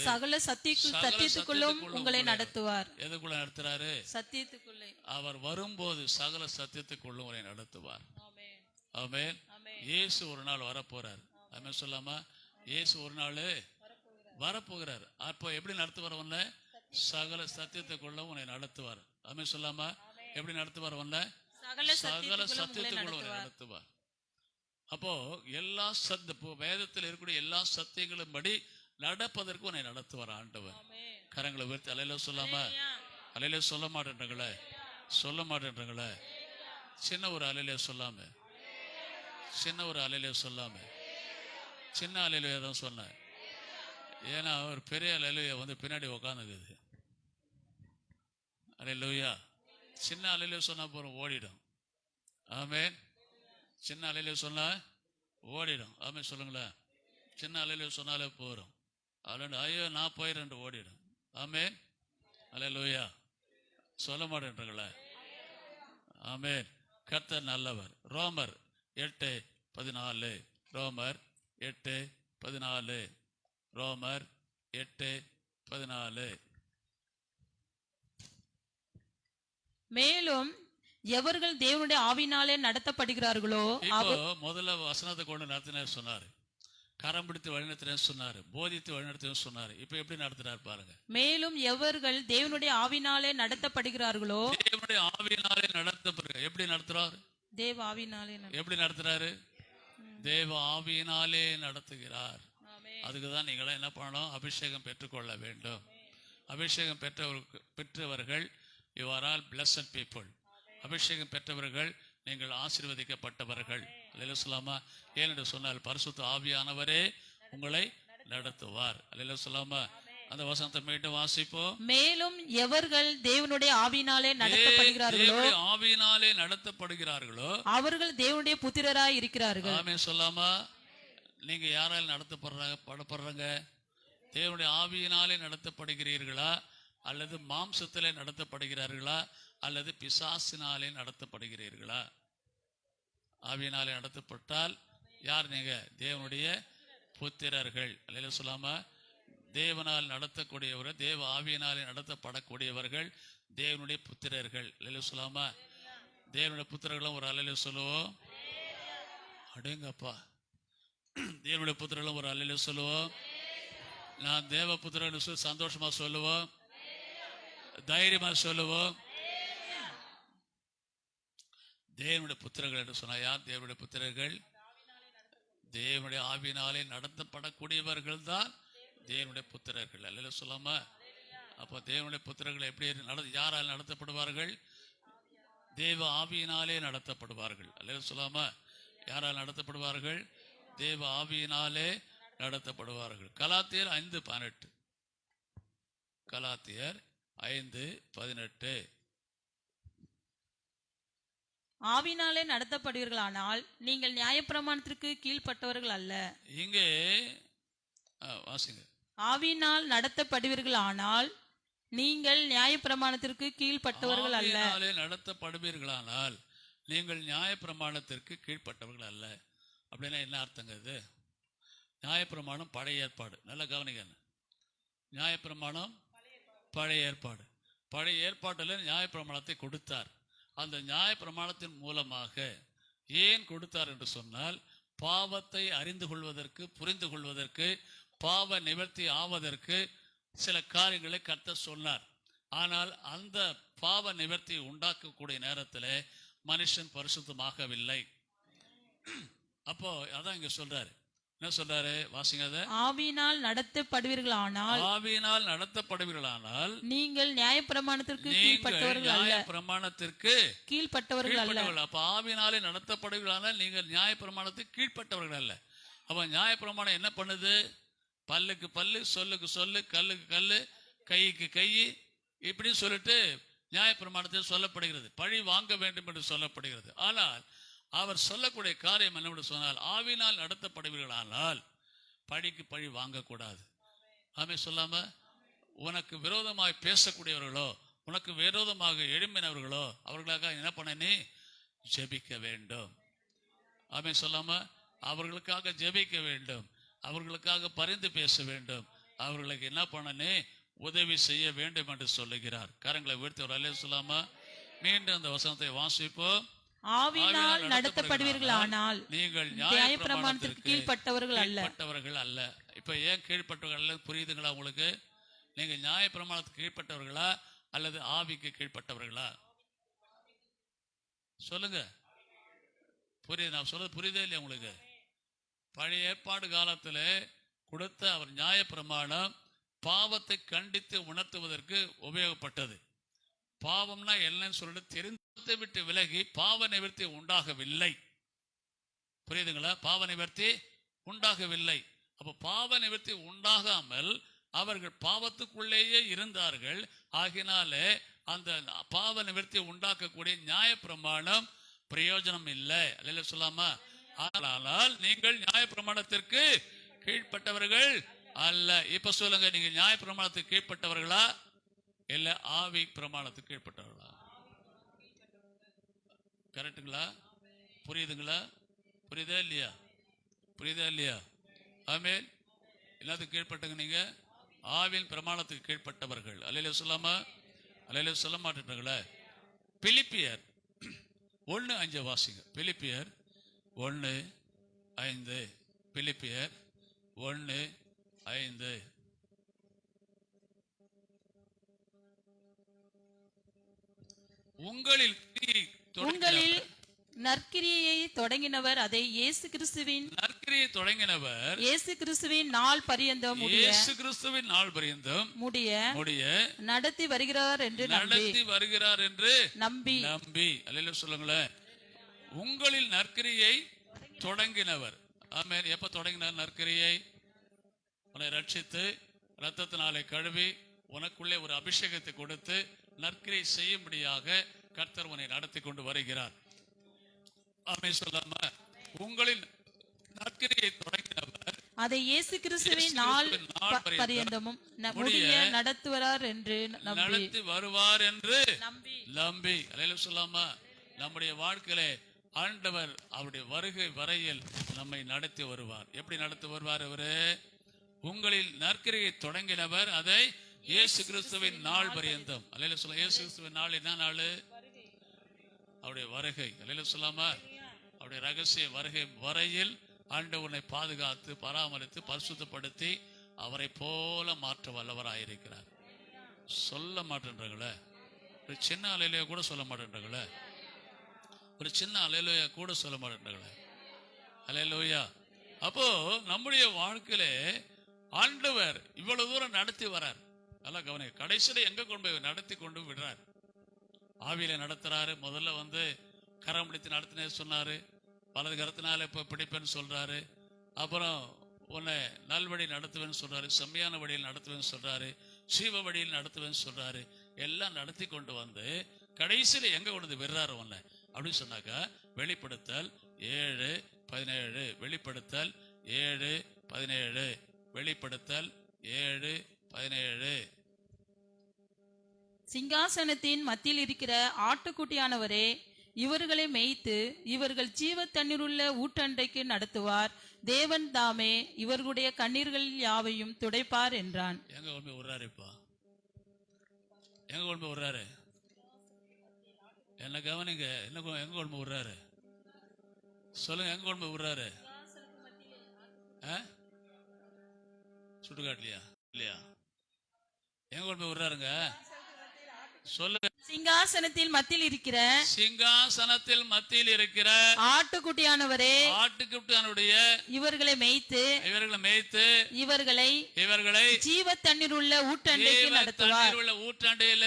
Speaker 2: சகல சத்தியத்துக்குள்ளும் உங்களை நடத்துவார்.
Speaker 1: எதுக்குள்ள நடத்துறாரு?
Speaker 2: சத்தியத்துக்குள்ளே.
Speaker 1: அவர் வரும்போது சகல சத்தியத்துக்குள்ளும் உங்களை நடத்துவார். ஆமென். இயேசு ஒரு நாள் வரப்போறார். ஆமென் சொல்லாமா? இயேசு ஒரு நாள் வரப்போகிறார். அப்போ எப்படி நடத்துவார்? உன்னை சகல சத்தியத்துக்குள்ள உன்னை நடத்துவார். ஆமென் சொல்லாமா? எப்படி நடத்துவார்? உன்னை சகல சத்தியத்துக்குள்ள உன்னை நடத்துவார். அப்போ எல்லா வேதத்தில் இருக்கக்கூடிய எல்லா சத்தியங்களும் படி நடப்பதற்கு உன்னை நடத்துவார் ஆண்டவர். கரங்களை உயர்த்தி அல்லேலூயா சொல்லாம? அல்லேலூயா சொல்ல மாட்டேன்றங்களே. சொல்ல மாட்டேன்றங்களே. சின்ன ஒரு அல்லேலூயா சொல்லாம, சின்ன ஒரு அல்லேலூயா சொல்லாம, சின்ன அல்லேலூயா தான் சொன்னேன். ஏன்னா ஒரு பெரிய அல்லேலூயா பின்னாடி உக்காந்துக்குது. அல்லேலூயா. சின்ன அல்லேலூயா சொன்னா போறோம், ஓடிடும். ஆமென். சின்ன அல்லேலூயா சொன்னா ஓடிடும். ஆமென் சொல்லுங்களேன். சின்ன அல்லேலூயா சொன்னாலே போறோம். அதுல ஐயோ நான் போயிடுறேன் ஓடிடும். ஆமென். அல்லேலூயா. சொல்ல மாட்டேன்றங்களே. ஆமென். கர்த்தர் நல்லவர். ரோமர் 8:14. ரோமர் 8:14. ரோமர் 8:14.
Speaker 2: மேலும் எவர்கள் தேவனுடைய ஆவினாலே நடத்தப்படுகிறார்களோ,
Speaker 1: முதல்ல வசனத்தை கொண்டு நடத்தினேன் சொன்னாரு, கரம் பிடித்து வழிநடத்தினேன் சொன்னாரு, போதித்து வழிநடத்தினேன் சொன்னாரு. இப்ப எப்படி நடத்துறாரு பாருங்க.
Speaker 2: மேலும் எவர்கள் தேவனுடைய ஆவினாலே நடத்தப்படுகிறார்களோ,
Speaker 1: தேவனுடைய ஆவியினாலே நடத்தப்படுகிறார். எப்படி நடத்துறாரு?
Speaker 2: தேவ ஆவியினாலே. எப்படி
Speaker 1: நடத்துறாரு? தேவ ஆவியினாலே நடத்துகிறார். அதுக்குதான் நீங்களும் என்ன பண்ணணும்? அபிஷேகம் பெற்றுக்கொள்ள வேண்டும். அபிஷேகம் பெற்றவர்கள் you are all blessed people. அபிஷேகம் பெற்றவர்கள் நீங்கள் ஆசீர்வதிக்கப்பட்டவர்கள். அல்லேலூயா சொல்லாமா? ஏனென்று சொன்னால் பரிசுத்த ஆவியானவரே உங்களை நடத்துவார். அல்லேலூயா சொல்லாமா? அந்த வசனத்தை மீண்டும் வாசிப்போம்.
Speaker 2: மேலும் எவர்கள் தேவனுடைய ஆவியினாலே நடத்தப்படுகிறார்களோ,
Speaker 1: ஆவியினாலே நடத்தப்படுகிறார்களோ
Speaker 2: அவர்கள் தேவனுடைய புத்திரராய் இருக்கிறார்கள்.
Speaker 1: ஆமென் சொல்லாமா? நீங்க யாரால் நடத்தப்படுறாங்க? தேவனுடைய ஆவியினாலே நடத்தப்படுகிறீர்களா, அல்லது மாம்சத்திலே நடத்தப்படுகிறார்களா, அல்லது பிசாசினாலே நடத்தப்படுகிறீர்களா? ஆவியினாலே நடத்தப்பட்டால் யார் நீங்க? தேவனுடைய புத்திரர்கள். அல்லேலூயா சொல்லாமா? தேவனால் நடத்தக்கூடியவர்கள், தேவ ஆவியினாலே நடத்தப்படக்கூடியவர்கள் தேவனுடைய புத்திரர்கள். அல்லேலூயா சொல்லாமா? தேவனுடைய புத்திரர்களும் ஒரு அல்லேலூயா சொல்லுவோம். அடேங்கப்பா, தேவனுடைய புத்திரர்களும் ஒரு அல்லேலூயா சொல்லுவோம். நான் தேவ புத்திரன் சொல்லி சந்தோஷமா சொல்லுவோம், தைரியமா சொல்லுவோம். தேவனுடைய புத்திரர்கள் என்று சொன்னா யார்? தேவனுடைய புத்திரர்கள் தேவனுடைய ஆவியினாலே நடத்தப்படக்கூடியவர்கள் தான் தேவனுடைய புத்திரர்கள். அல்லேலூயா சொல்லாம? அப்போ தேவனுடைய புத்திரர்கள் எப்படி யாரால் நடத்தப்படுவார்கள்? தேவ ஆவியினாலே நடத்தப்படுவார்கள். அல்லேலூயா சொல்லாமா? யாரால் நடத்தப்படுவார்கள்? தேவ ஆவியினாலே நடத்தப்படுவார்கள். கலாத்தியர் 5:18. கலாத்தியர் 5:18.
Speaker 2: ஆவினாலே நடத்தப்படுவீர்களானால் நீங்கள் நியாயப்பிரமாணத்திற்கு கீழ்ப்பட்டவர்கள் அல்ல.
Speaker 1: இங்கே வாசிங்க.
Speaker 2: ஆவினால் நடத்தப்படுவீர்களானால் நீங்கள் நியாயப்பிரமாணத்திற்கு கீழ்ப்பட்டவர்கள் அல்ல.
Speaker 1: ஆவியினாலே நடத்தப்படுவீர்களானால் நீங்கள் நியாயப்பிரமாணத்திற்கு கீழ்ப்பட்டவர்கள் அல்ல. அப்படின்னா என்ன அர்த்தங்க? இது நியாயப்பிரமாணம் பழைய ஏற்பாடு. நல்லா கவனிங்க. நியாயப்பிரமாணம் பழைய ஏற்பாடு. பழைய ஏற்பாட்டில் நியாயப்பிரமாணத்தை கொடுத்தார். அந்த நியாயப்பிரமாணத்தின் மூலமாக ஏன் கொடுத்தார் என்று சொன்னால், பாவத்தை அறிந்து கொள்வதற்கு, புரிந்து கொள்வதற்கு, பாவ நிவர்த்தி ஆவதற்கு சில காரியங்களை கர்த்தர் சொன்னார். ஆனால் அந்த பாவ நிவர்த்தி உண்டாக்கக்கூடிய நேரத்தில் மனுஷன் பரிசுத்தமாகவில்லை. அப்போ அதான் இங்க சொல்றாரு. என்ன சொல்றாரு? வாசிங்க.
Speaker 2: ஆவியினால் நடத்தப்படுவீர்களானால்,
Speaker 1: ஆவியினால் நடத்தப்படுவீர்களானால்
Speaker 2: நீங்கள் நியாயப்பிரமாணத்திற்கு கீழ்ப்பட்டவர்கள் அல்ல.
Speaker 1: நியாயப்பிரமாணத்திற்கு
Speaker 2: கீழ்ப்பட்டவர்கள் அல்ல.
Speaker 1: அப்ப ஆவியினாலே நடத்தப்படுவீர்களானால் நீங்கள் நியாயப்பிரமாணத்துக்கு கீழ்ப்பட்டவர்கள் அல்ல. அப்ப நியாயப்பிரமாணம் என்ன பண்ணுது? பல்லுக்கு பல்லு, சொல்லுக்கு சொல்லு, கல்லுக்கு கல்லு, கைக்கு கை, இப்படி சொல்லிட்டு நியாயப்பிரமாணத்தில் சொல்லப்படுகிறது. பழி வாங்க வேண்டும் என்று சொல்லப்படுகிறது. ஆனால் அவர் சொல்லக்கூடிய காரியம் என்னவென்று சொன்னால், ஆவினால் நடத்தப்படுவீர்களானால் பழிக்கு பழி வாங்கக்கூடாது. ஆமென் சொல்லாம, உனக்கு விரோதமாக பேசக்கூடியவர்களோ, உனக்கு விரோதமாக எழும்பினவர்களோ, அவர்களுக்காக என்ன பண்ண? நீ ஜெபிக்க வேண்டும். ஆமென் சொல்லாம, அவர்களுக்காக ஜெபிக்க வேண்டும், அவர்களுக்காக பரிந்து பேச வேண்டும், அவர்களுக்கு என்ன பண்ண? உதவி செய்ய வேண்டும் என்று சொல்லுகிறார். கரங்களை உயர்த்தி ஒரு அல்லேலூயா சொல்லாமா? மீண்டும் அந்த வசனத்தை வாசிப்போம்.
Speaker 2: ஆவியினால் நடத்தப்படுவீர்களானால்
Speaker 1: நீங்கள்
Speaker 2: நியாயப்பிரமாணத்திற்கு கீழ்ப்பட்டவர்கள்
Speaker 1: அல்ல. இப்ப ஏன் கீழ்ப்பட்டவர்கள் அல்ல? புரியுதுங்களா உங்களுக்கு? நீங்க நியாயப்பிரமாணத்துக்கு கீழ்ப்பட்டவர்களா அல்லது ஆவிக்கு கீழ்ப்பட்டவர்களா? சொல்லுங்க. புரியுது? நான் சொல்றது புரியுதே இல்லையா உங்களுக்கு? பழைய ஏற்பாடு காலத்துல கொடுத்த அவர் நியாயப்பிரமாணம் பாவத்தை கண்டித்து உணர்த்துவதற்கு உபயோகப்பட்டது. பாவம்னா என்னன்னு சொல்லிட்டு தெரிந்து விட்டு விலகி பாவ நிவர்த்தி உண்டாகவில்லை. புரியுதுங்களா? பாவ நிவர்த்தி உண்டாகவில்லை. அப்ப பாவ நிவர்த்தி உண்டாகாமல் அவர்கள் பாவத்துக்குள்ளேயே இருந்தார்கள். ஆகினாலே அந்த பாவ நிவர்த்தி உண்டாக்கக்கூடிய நியாயப்பிரமாணம் பிரயோஜனம் இல்லை. அல்லேலூயா சொல்லாமா? ஆனால் நீங்கள் நியாயப்பிரமாணத்திற்கு கீழ்ப்பட்டவர்கள் அல்ல. இப்ப சொல்லுங்க, நீங்க நியாயப்பிரமாணத்துக்கு கீழ்ப்பட்டவர்களா இல்ல ஆவி பிரமாணத்துக்கு கீழ்ப்பட்டவர்களா? கரெக்டுங்களா? புரியுதுங்களா? புரியுதா இல்லையா? புரியுதா இல்லையா? ஆமென். எல்லாத்துக்கும் கீழ்ப்பட்டங்க. நீங்க ஆவின் பிரமாணத்துக்கு கீழ்ப்பட்டவர்கள். அல்லேலூயா சொல்லாமா? அல்லேலூயா சொல்ல மாட்டேங்களே. பிலிப்பியர் 1:5 வாசிங்க. பிலிப்பியர் 1:5. பிலிப்பியர் 1:5. உங்களில்
Speaker 2: நற்கிரியை தொடங்கினவர் அதை இயேசு கிறிஸ்துவின் நாள் பரியந்தம் முடிய நடத்தி வருகிறார் என்று நம்பி.
Speaker 1: அல்லேலூயா சொல்லுங்களேன். உங்களில் நற்கிரியை தொடங்கினவர். ஆமென். எப்ப தொடங்கினார் நற்கிரியை? உன்னை ரட்சித்து ரத்தத்தினாலே கழுவி உனக்குள்ளே ஒரு அபிஷேகத்தை கொடுத்து நற்கிரியை செய்யும்படியாக கர்த்தர் உன்னை நடத்தி கொண்டு வருகிறார். ஆமென் சொல்லாம, உங்களில் நற்கிரியை தொடங்கினவர் அதை
Speaker 2: இயேசு கிறிஸ்துவின் நாள் பரியந்தமும் முடிய நடத்துவார் என்று
Speaker 1: நடத்தி வருவார் என்று நம்பி. அல்லேலூயா சொல்லாமா? நம்முடைய வாழ்க்கையிலே ஆண்டவர் அவருடைய வருகை வரையில் நம்மை நடத்தி வருவார். எப்படி நடத்தி வருவார் அவரு? உங்களில் நற்கிரியை தொடங்கினவர் அதை இயேசு கிறிஸ்துவின் நாள் பரியந்தம். அல்லேலூயா சொல்ல. இயேசு கிறிஸ்துவின் நாள் என்ன நாள்? அவருடைய வருகை. அல்லேலூயா சொல்லாமா? அவருடைய ரகசிய வருகை வரையில் ஆண்டவனை பாதுகாத்து பராமரித்து பரிசுத்தப்படுத்தி அவரை போல மாற்ற வல்லவராயிருக்கிறார். சொல்ல மாட்டேன்றங்களே. ஒரு சின்ன அலையிலேயே கூட சொல்ல மாட்டேன்றங்களே. ஒரு சின்ன அல்லேலூயா கூட சொல்ல மாட்டேங்களே. அல்லேலூயா. அப்போ நம்முடைய வாழ்க்கையில ஆண்டவர் இவ்வளவு தூரம் நடத்தி வரார். நல்லா கவனிங்க. கடைசியில எங்க கொண்டு போய் நடத்தி கொண்டு விடுறார்? ஆவியில நடத்துறாரு. முதல்ல வந்து கரம் பிடித்து நடத்தினே சொன்னாரு. வலது கரத்தினால இப்ப பிடிப்பேன்னு சொல்றாரு. அப்புறம் உன்னை நல்வழி நடத்துவேன்னு சொல்றாரு, செம்மையான வழியில் நடத்துவேன்னு சொல்றாரு, சீவ வழியில் நடத்துவேன்னு சொல்றாரு. எல்லாம் நடத்தி கொண்டு வந்து கடைசியில எங்க கொண்டு வந்து விடுறாரு உன்னை அப்படின்னு சொன்னாக்கா, வெளிப்படுத்தல் 7:17, வெளிப்படுத்தல் 7:17, வெளிப்படுத்தல் 7:17.
Speaker 2: சிங்காசனத்தின் மத்தியில் இருக்கிற ஆட்டுக்குட்டியானவரே, இவர்களை மேய்த்து இவர்கள் ஜீவ தண்ணீருள்ள ஊற்றண்டைக்கு நடத்துவார். தேவன் தாமே இவர்களுடைய கண்ணீர்கள் யாவையும் துடைப்பார் என்றான்.
Speaker 1: எங்க கொண்டு போய் விடுறாரு? இப்போ எங்க கொண்டு போய் விடுறாரு? என்ன கவனிங்க. எங்க கொண்டு போய் விடுறாரு சொல்லுங்க. எங்க கொண்டு போய் விடுறாரு? சுடுகாட்லையா? இல்லையா? எங்க கொண்டு போய் விடுறாருங்க? சொல்லுங்க.
Speaker 2: சிங்காசனத்தில் மத்தியில் இருக்கிற,
Speaker 1: சிங்காசனத்தில் மத்தியில் இருக்கிற
Speaker 2: ஆட்டுக்குட்டியானவரே,
Speaker 1: ஆட்டுக்குட்டியானுடைய
Speaker 2: இவர்களை மேய்த்து
Speaker 1: இவர்களை
Speaker 2: ஜீவ தண்ணீர் உள்ள ஊற்றண்டைக்கு நடத்துவார்.
Speaker 1: ஊற்றாண்டையில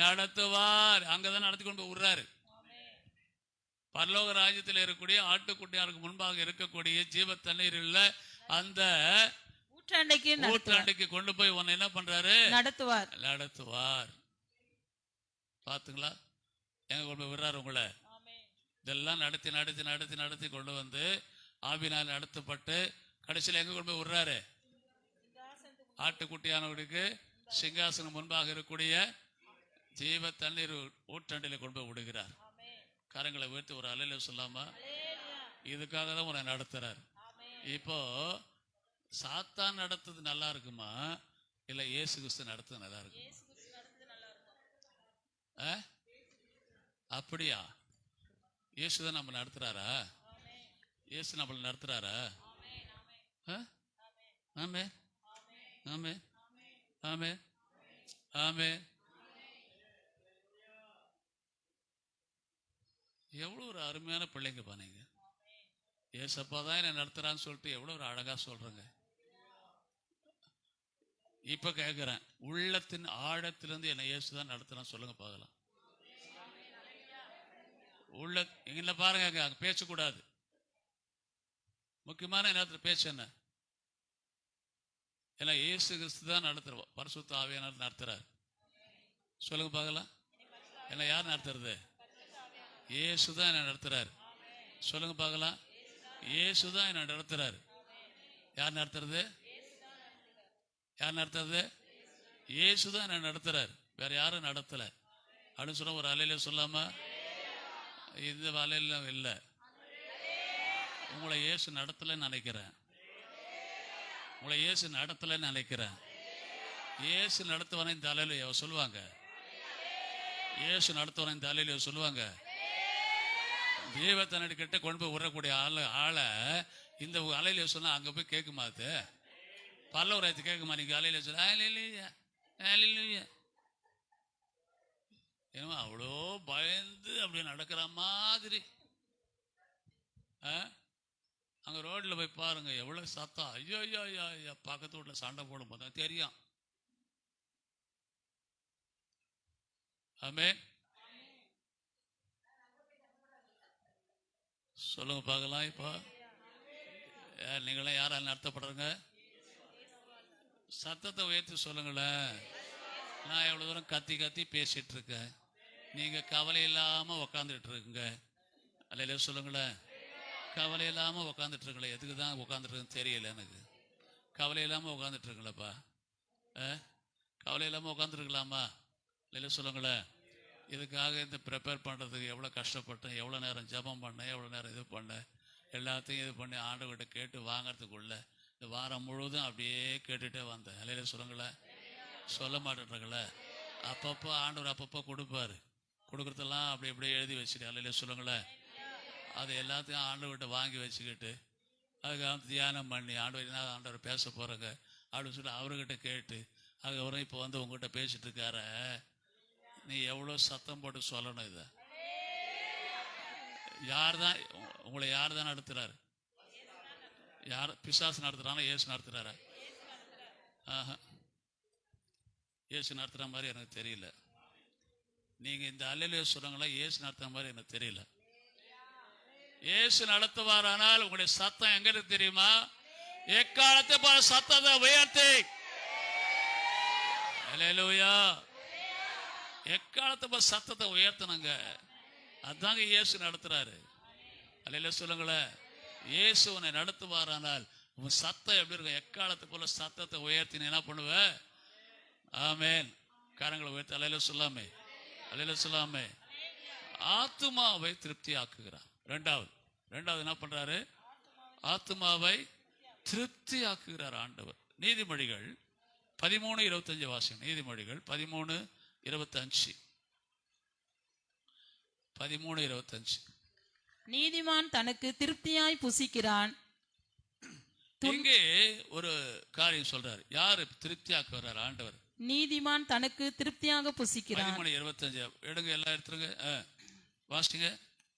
Speaker 1: நடத்துவார். அங்கதான் நடத்தி கொண்டு விடுறாரு. பரலோக ராஜ்யத்தில் இருக்கக்கூடிய ஆட்டுக்குட்டியாருக்கு முன்பாக இருக்கக்கூடிய ஜீவ தண்ணீர் உள்ள அந்த ஊற்றாண்டைக்கு கொண்டு போய் உன்னை என்ன பண்றாரு? நடத்துவார். பாத்துங்களா? எங்க கொண்டு போய் விடுறாரு உங்களை? இதெல்லாம் நடத்தி கொண்டு வந்து ஆவினால் நடத்தப்பட்டு கடைசியில் எங்க கொண்டு போய் விடுறாரு? ஆட்டுக்குட்டியானவருக்கு சிங்காசனம் முன்பாக இருக்கக்கூடிய ஜீவ தண்ணீர் ஊற்றண்டில கொண்டு போய் விடுகிறார். கரங்களை உயர்த்தி ஒரு அலையில சொல்லாமா? இதுக்காக தான் உன்னை நடத்துறாரு. இப்போ சாத்தான் நடத்துறது நல்லா இருக்குமா, இல்ல இயேசு கிறிஸ்து நடத்துறது நல்லா இருக்குமா? அப்படியா? இயேசுதான் நம்ம நடத்துறாரா? இயேசு நம்மளை நடத்துறாரா? ஆமே ஆமே ஆமே ஆமே. எவ்வளவு ஒரு அருமையான பிள்ளைங்க பாருங்க. ஏசப்பா தான் என்ன நடத்துறான்னு சொல்லிட்டு எவ்வளவு ஒரு அழகா சொல்றேங்க. இப்ப கேட்கிறேன், உள்ளத்தின் ஆழத்திலிருந்து என்ன இயேசுதான் நடத்துறான்னு சொல்லுங்க பார்க்கலாம். உள்ள எங்க பாருங்க, அங்க பேசக்கூடாது. முக்கியமான நேரத்தில் பேச என்ன? ஏன்னா இயேசு கிறிஸ்து தான் நடத்துற, பரிசுத்த ஆவியானவர் நடத்துறாரு. சொல்லுங்க பார்க்கலாம். என்ன யார் நடத்துறது? இயேசு தான் என்ன நடத்துறாரு. சொல்லுங்க பார்க்கலாம். இயேசு தான் என்ன நடத்துறாரு. யார் நடத்துறது? யார் நடத்துறது? இயேசு தான் என்ன நடத்துறாரு, வேற யாரும் நடத்தல அப்படின்னு சொன்ன ஒரு அலையில சொல்லாம, இந்த அலையில இல்லை. உங்களை இயேசு நடத்தலன்னு நினைக்கிறேன். உங்களை இயேசு நடத்தலன்னு நினைக்கிறேன். இயேசு நடத்துவானே இந்த அலையில சொல்லுவாங்க. இயேசு நடத்துவானே இந்த அலையில சொல்லுவாங்க. தேவத்தனடி கிட்ட கொண்டு போய் விடக்கூடிய ஆளை இந்த அலையில சொன்னா அங்க போய் கேட்குமா? அது பல்லவராயத்து கேட்குமா? நீங்க அலையில சொல்ல ஏன்னா அவ்வளோ பயந்து அப்படி நடக்கிற மாதிரி. அங்க ரோட்ல போய் பாருங்க, எவ்வளவு சத்தம். ஐயோ ஐயோ ஐயோ ஐயா, பக்கத்து வீட்டுல சண்டை போடும் போது தெரியும். ஆமே சொல்லுங்க பார்க்கலாம். இப்போ நீங்களாம் யாரால் நடத்தப்படுறங்க? சத்தத்தை உயர்த்தி சொல்லுங்களேன். நான் எவ்வளவு தூரம் கத்தி கத்தி பேசிட்டு இருக்கேன், நீங்க கவலை இல்லாம உக்காந்துட்டு இருக்குங்க. அல்ல சொல்லுங்களேன். கவலை இல்லாம உக்காந்துட்டு இருக்கல. எதுக்கு தான் உட்காந்துட்டு இருக்குன்னு தெரியல எனக்கு. கவலை இல்லாம உட்காந்துட்டு இருக்கலப்பா. கவலை இல்லாம உட்காந்துருக்கலாமா? இல்லை சொல்லுங்களேன். இதுக்காக இந்த ப்ரிப்பேர் பண்ணுறதுக்கு எவ்வளோ கஷ்டப்பட்டேன், எவ்வளோ நேரம் ஜெபம் பண்ணேன், எவ்வளோ நேரம் இது பண்ணேன், எல்லாத்தையும் இது பண்ணி ஆண்டவர்கிட்ட கேட்டு வாங்கிறதுக்குள்ள இந்த வாரம் முழுவதும் அப்படியே கேட்டுகிட்டே வந்தேன். இல்லையில சொல்லுங்களேன். சொல்ல மாட்டேன்றங்களே. அப்பப்போ ஆண்டவர் அப்பப்போ கொடுப்பாரு. கொடுக்குறதெல்லாம் அப்படி அப்படியே எழுதி வச்சுட்டு இல்லையில சொல்லுங்களேன். அது எல்லாத்தையும் ஆண்டவர்கிட்ட வாங்கி வச்சுக்கிட்டு அதுக்காக தியானம் பண்ணி ஆண்டவர் என்ன ஆண்டவர் பேச போகிறேங்க அப்படின்னு சொல்லி அவர்கிட்ட கேட்டு அதுக்கப்புறம் இப்போ வந்து உங்ககிட்ட பேசிட்டு இருக்கார. நீ எவ்வளோ சத்தம் போட்டு சொல்லணும். இதை யார் தான் உங்களை யார் தான் நடத்துறாரு? யார்? பிசாசு நடத்துறானா இயேசு நடத்துறாரா? இயேசு நடத்துற மாதிரி எனக்கு தெரியல. நீங்க இந்த அல்லேலூயா சொல்றாங்களா இயேசு நடத்துற மாதிரி எனக்கு தெரியல. இயேசு நடத்துவாரானால் உங்களுடைய சத்தம் எங்க இருக்கு தெரியுமா? எக்காலத்தை போல சத்தத்தை உயர்த்தி அல்லேலூயா, எக்காலத்தை போல சத்தத்தை உயர்த்தணுங்க. அதாங்க இயேசு நடத்துறாரு. அல்லேலூயா சொல்லுங்களேன். இயேசு உன்னை நடத்துவாரானால் உன் சத்தம் எப்படி இருக்கும்? எக்காலத்தை போல சத்தத்தை உயர்த்தி என்ன பண்ணுவ? ஆமென். காரங்களை உயர்த்தி அல்லேலூயா சொல்லாமே, அல்லேலூயா சொல்லாமே. ஆத்துமாவை திருப்தி ஆக்குகிறார். ரெண்டாவது என்ன பண்றாரு? ஆத்துமாவை திருப்தி ஆக்குகிறார் ஆண்டவர். நீதிமொழிகள் 13:25 வாசிங்க. நீதிமொழிகள் 13:25. 13:25.
Speaker 2: நீதிமான் தனக்கு திருப்தியாய் புசிக்கிறான்.
Speaker 1: இங்கே ஒரு காரியம் சொல்றாரு. யாரு திருப்தி ஆக்குறார்? ஆண்டவர்.
Speaker 2: நீதிமான் தனக்கு திருப்தியாக புசிக்கிறான்.
Speaker 1: 13:25 எடுங்க, எல்லாம் எடுத்துருங்க, வாசிங்க.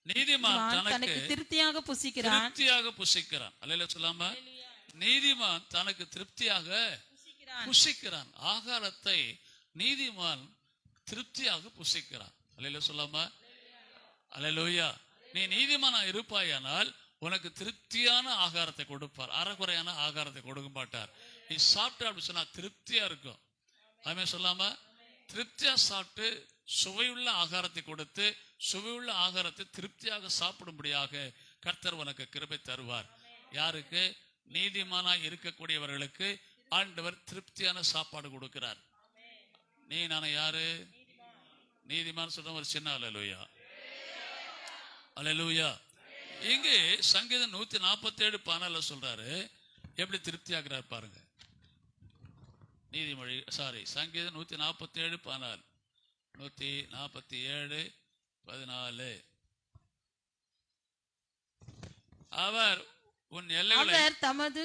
Speaker 1: நீதிமான் தனக்கு
Speaker 2: திருப்தியாக புசிக்கிறான்.
Speaker 1: திருப்தியாக புசிக்கிறான். அல்லேலூயா சொல்லாம. நீதிமான் தனக்கு திருப்தியாக புசிக்கிறான். ஆகாரத்தை நீதிமான் திருப்தியாக புசிக்கிறான். அல்லேலூயா சொல்லாம. அல்லேலூயா. நீ நீதிமானா இருப்பாயானால் உனக்கு திருப்தியான ஆகாரத்தை கொடுப்பார். அறகுறையான ஆகாரத்தை கொடுக்க மாட்டார். நீ சாப்பிட்ட அப்படி சொன்னா திருப்தியா இருக்கும். அதுமே சொல்லாம திருப்தியா சாப்பிட்டு சுவையுள்ள ஆகாரத்தை கொடுத்து சுவையுள்ள ஆகாரத்தை திருப்தியாக சாப்பிடும்படியாக கர்த்தர் உனக்கு கிருபை தருவார். யாருக்கு? நீதிமானா இருக்கக்கூடியவர்களுக்கு ஆண்டவர் திருப்தியான சாப்பாடு கொடுக்கிறார். நீ நானே யாரு? நீதிமான் சொல்ற ஒரு சின்ன அல்லேலூயா, அல்லேலூயா. இங்கே சங்கீதம் 147:14 சொல்றாரு. எப்படி திருப்தி ஆகிறார் பாருங்க. நீதிமொழி சங்கீதம் 147:14. 147:14. அவர் உன் எல்லைகளை
Speaker 2: தமது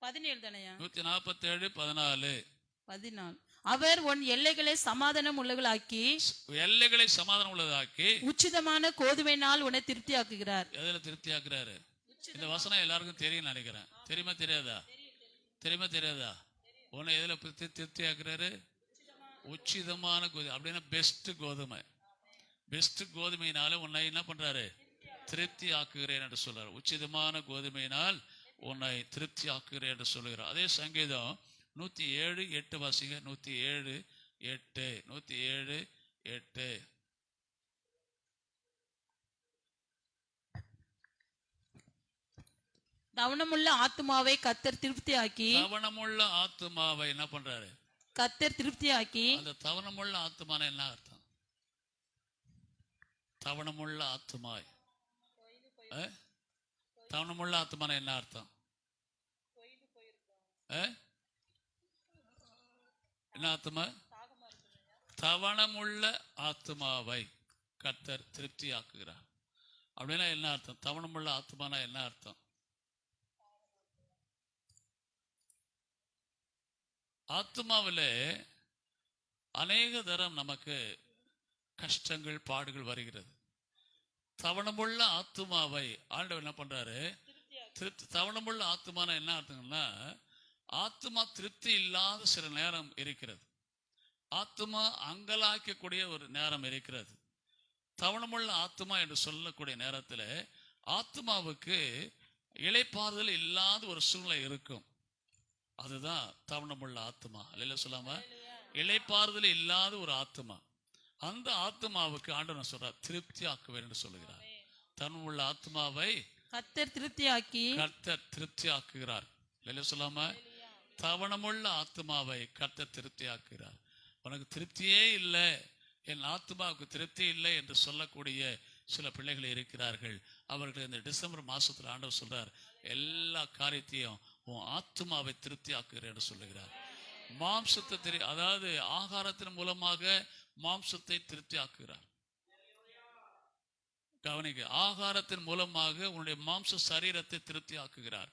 Speaker 1: 147:14.
Speaker 2: அவர் உன் எல்லைகளை சமாதானம் உள்ளதாக்கி உச்சிதமான கோதுமையினால் உன்னை திருப்தி ஆக்குகிறார்.
Speaker 1: எதுல திருப்தி ஆக்குறாரு? இந்த வசனம் எல்லாருக்கும் தெரியும் நினைக்கிறேன். தெரியுமா தெரியாதா? தெரியுமா தெரியாதா? உன்னை எதுல திருப்தி ஆக்குறாரு? உச்சிதமான கோதுமை. அப்படின்னா பெஸ்ட் கோதுமை. பெஸ்ட் கோதுமையினால உன்னை என்ன பண்றாரு? திருப்தி ஆக்குகிறேன் என்று சொல்றாரு. உச்சிதமான கோதுமையினால் உன்னை திருப்தி ஆக்குகிறேன் என்று சொல்லுகிறார். அதே சங்கீதம் 107:8 வாசிங்க. 107:8.
Speaker 2: தவனமுள்ள ஆத்துமாவை கர்த்தர் திருப்தியாக்கி.
Speaker 1: தவனமுள்ள ஆத்துமாவை என்ன பண்றாரு?
Speaker 2: கர்த்தர் திருப்தியாக்கி.
Speaker 1: அந்த தவனமுள்ள ஆத்துமான என்ன அர்த்தம்? தவனமுள்ள ஆத்துமாய், தவனமுள்ள ஆத்துமான என்ன அர்த்தம்? என்ன ஆத்துமா? தவனமுள்ள ஆத்துமாவை கர்த்தர் திருப்தி ஆக்குகிறார். அப்படின்னா என்ன அர்த்தம்? தவனமுள்ள ஆத்துமானா என்ன அர்த்தம்? ஆத்துமாவிலே அநேக தரம் நமக்கு கஷ்டங்கள் பாடுகள் வருகிறது. தவணமுள்ள ஆத்துமாவை ஆண்டவர் என்ன பண்றாரு? தவணமுள்ள ஆத்துமான என்ன அர்த்தம்னா, ஆத்துமா திருப்தி இல்லாத சில நேரம் இருக்கிறது. ஆத்துமா அங்கலாக்கக்கூடிய ஒரு நேரம் இருக்கிறது. தவணமுள்ள ஆத்துமா என்று சொல்லக்கூடிய நேரத்தில் ஆத்துமாவுக்கு இளைப்பாறுதல் இல்லாத ஒரு சூழ்நிலை இருக்கும். அதுதான் தவணமுள்ள ஆத்துமா. அல்லேலூயா சொல்லாம. இளைப்பாறுதல் இல்லாத ஒரு ஆத்துமா. அந்த ஆத்துமாவுக்கு ஆண்டவர் சொல்றார் திருப்தி ஆக்குவேன் என்று சொல்லுகிறார். தவணமுள்ள ஆத்துமாவை
Speaker 2: கர்த்தர்
Speaker 1: திருப்தி ஆக்குகிறார். அல்லேலூயா சொல்லாம. தவணமுள்ள ஆத்துமாவை கர்த்தர் திருப்தி ஆக்குகிறார். உனக்கு திருப்தியே இல்லை, என் ஆத்துமாவுக்கு திருப்தி இல்லை என்று சொல்லக்கூடிய சில பிள்ளைகள் இருக்கிறார்கள். அவர்கள் இந்த டிசம்பர் மாசத்துல ஆண்டவர் சொல்றார் எல்லா காரியத்தையும் உன் ஆத்துமாவை திருப்தி ஆக்குகிறேன் என்று சொல்லுகிறார். மாம்சத்தை அதாவது ஆகாரத்தின் மூலமாக மாம்சத்தை திருப்தி ஆக்குகிறார். கவனிக்க, ஆகாரத்தின் மூலமாக உன்னுடைய மாம்ச சரீரத்தை திருப்தி ஆக்குகிறார்.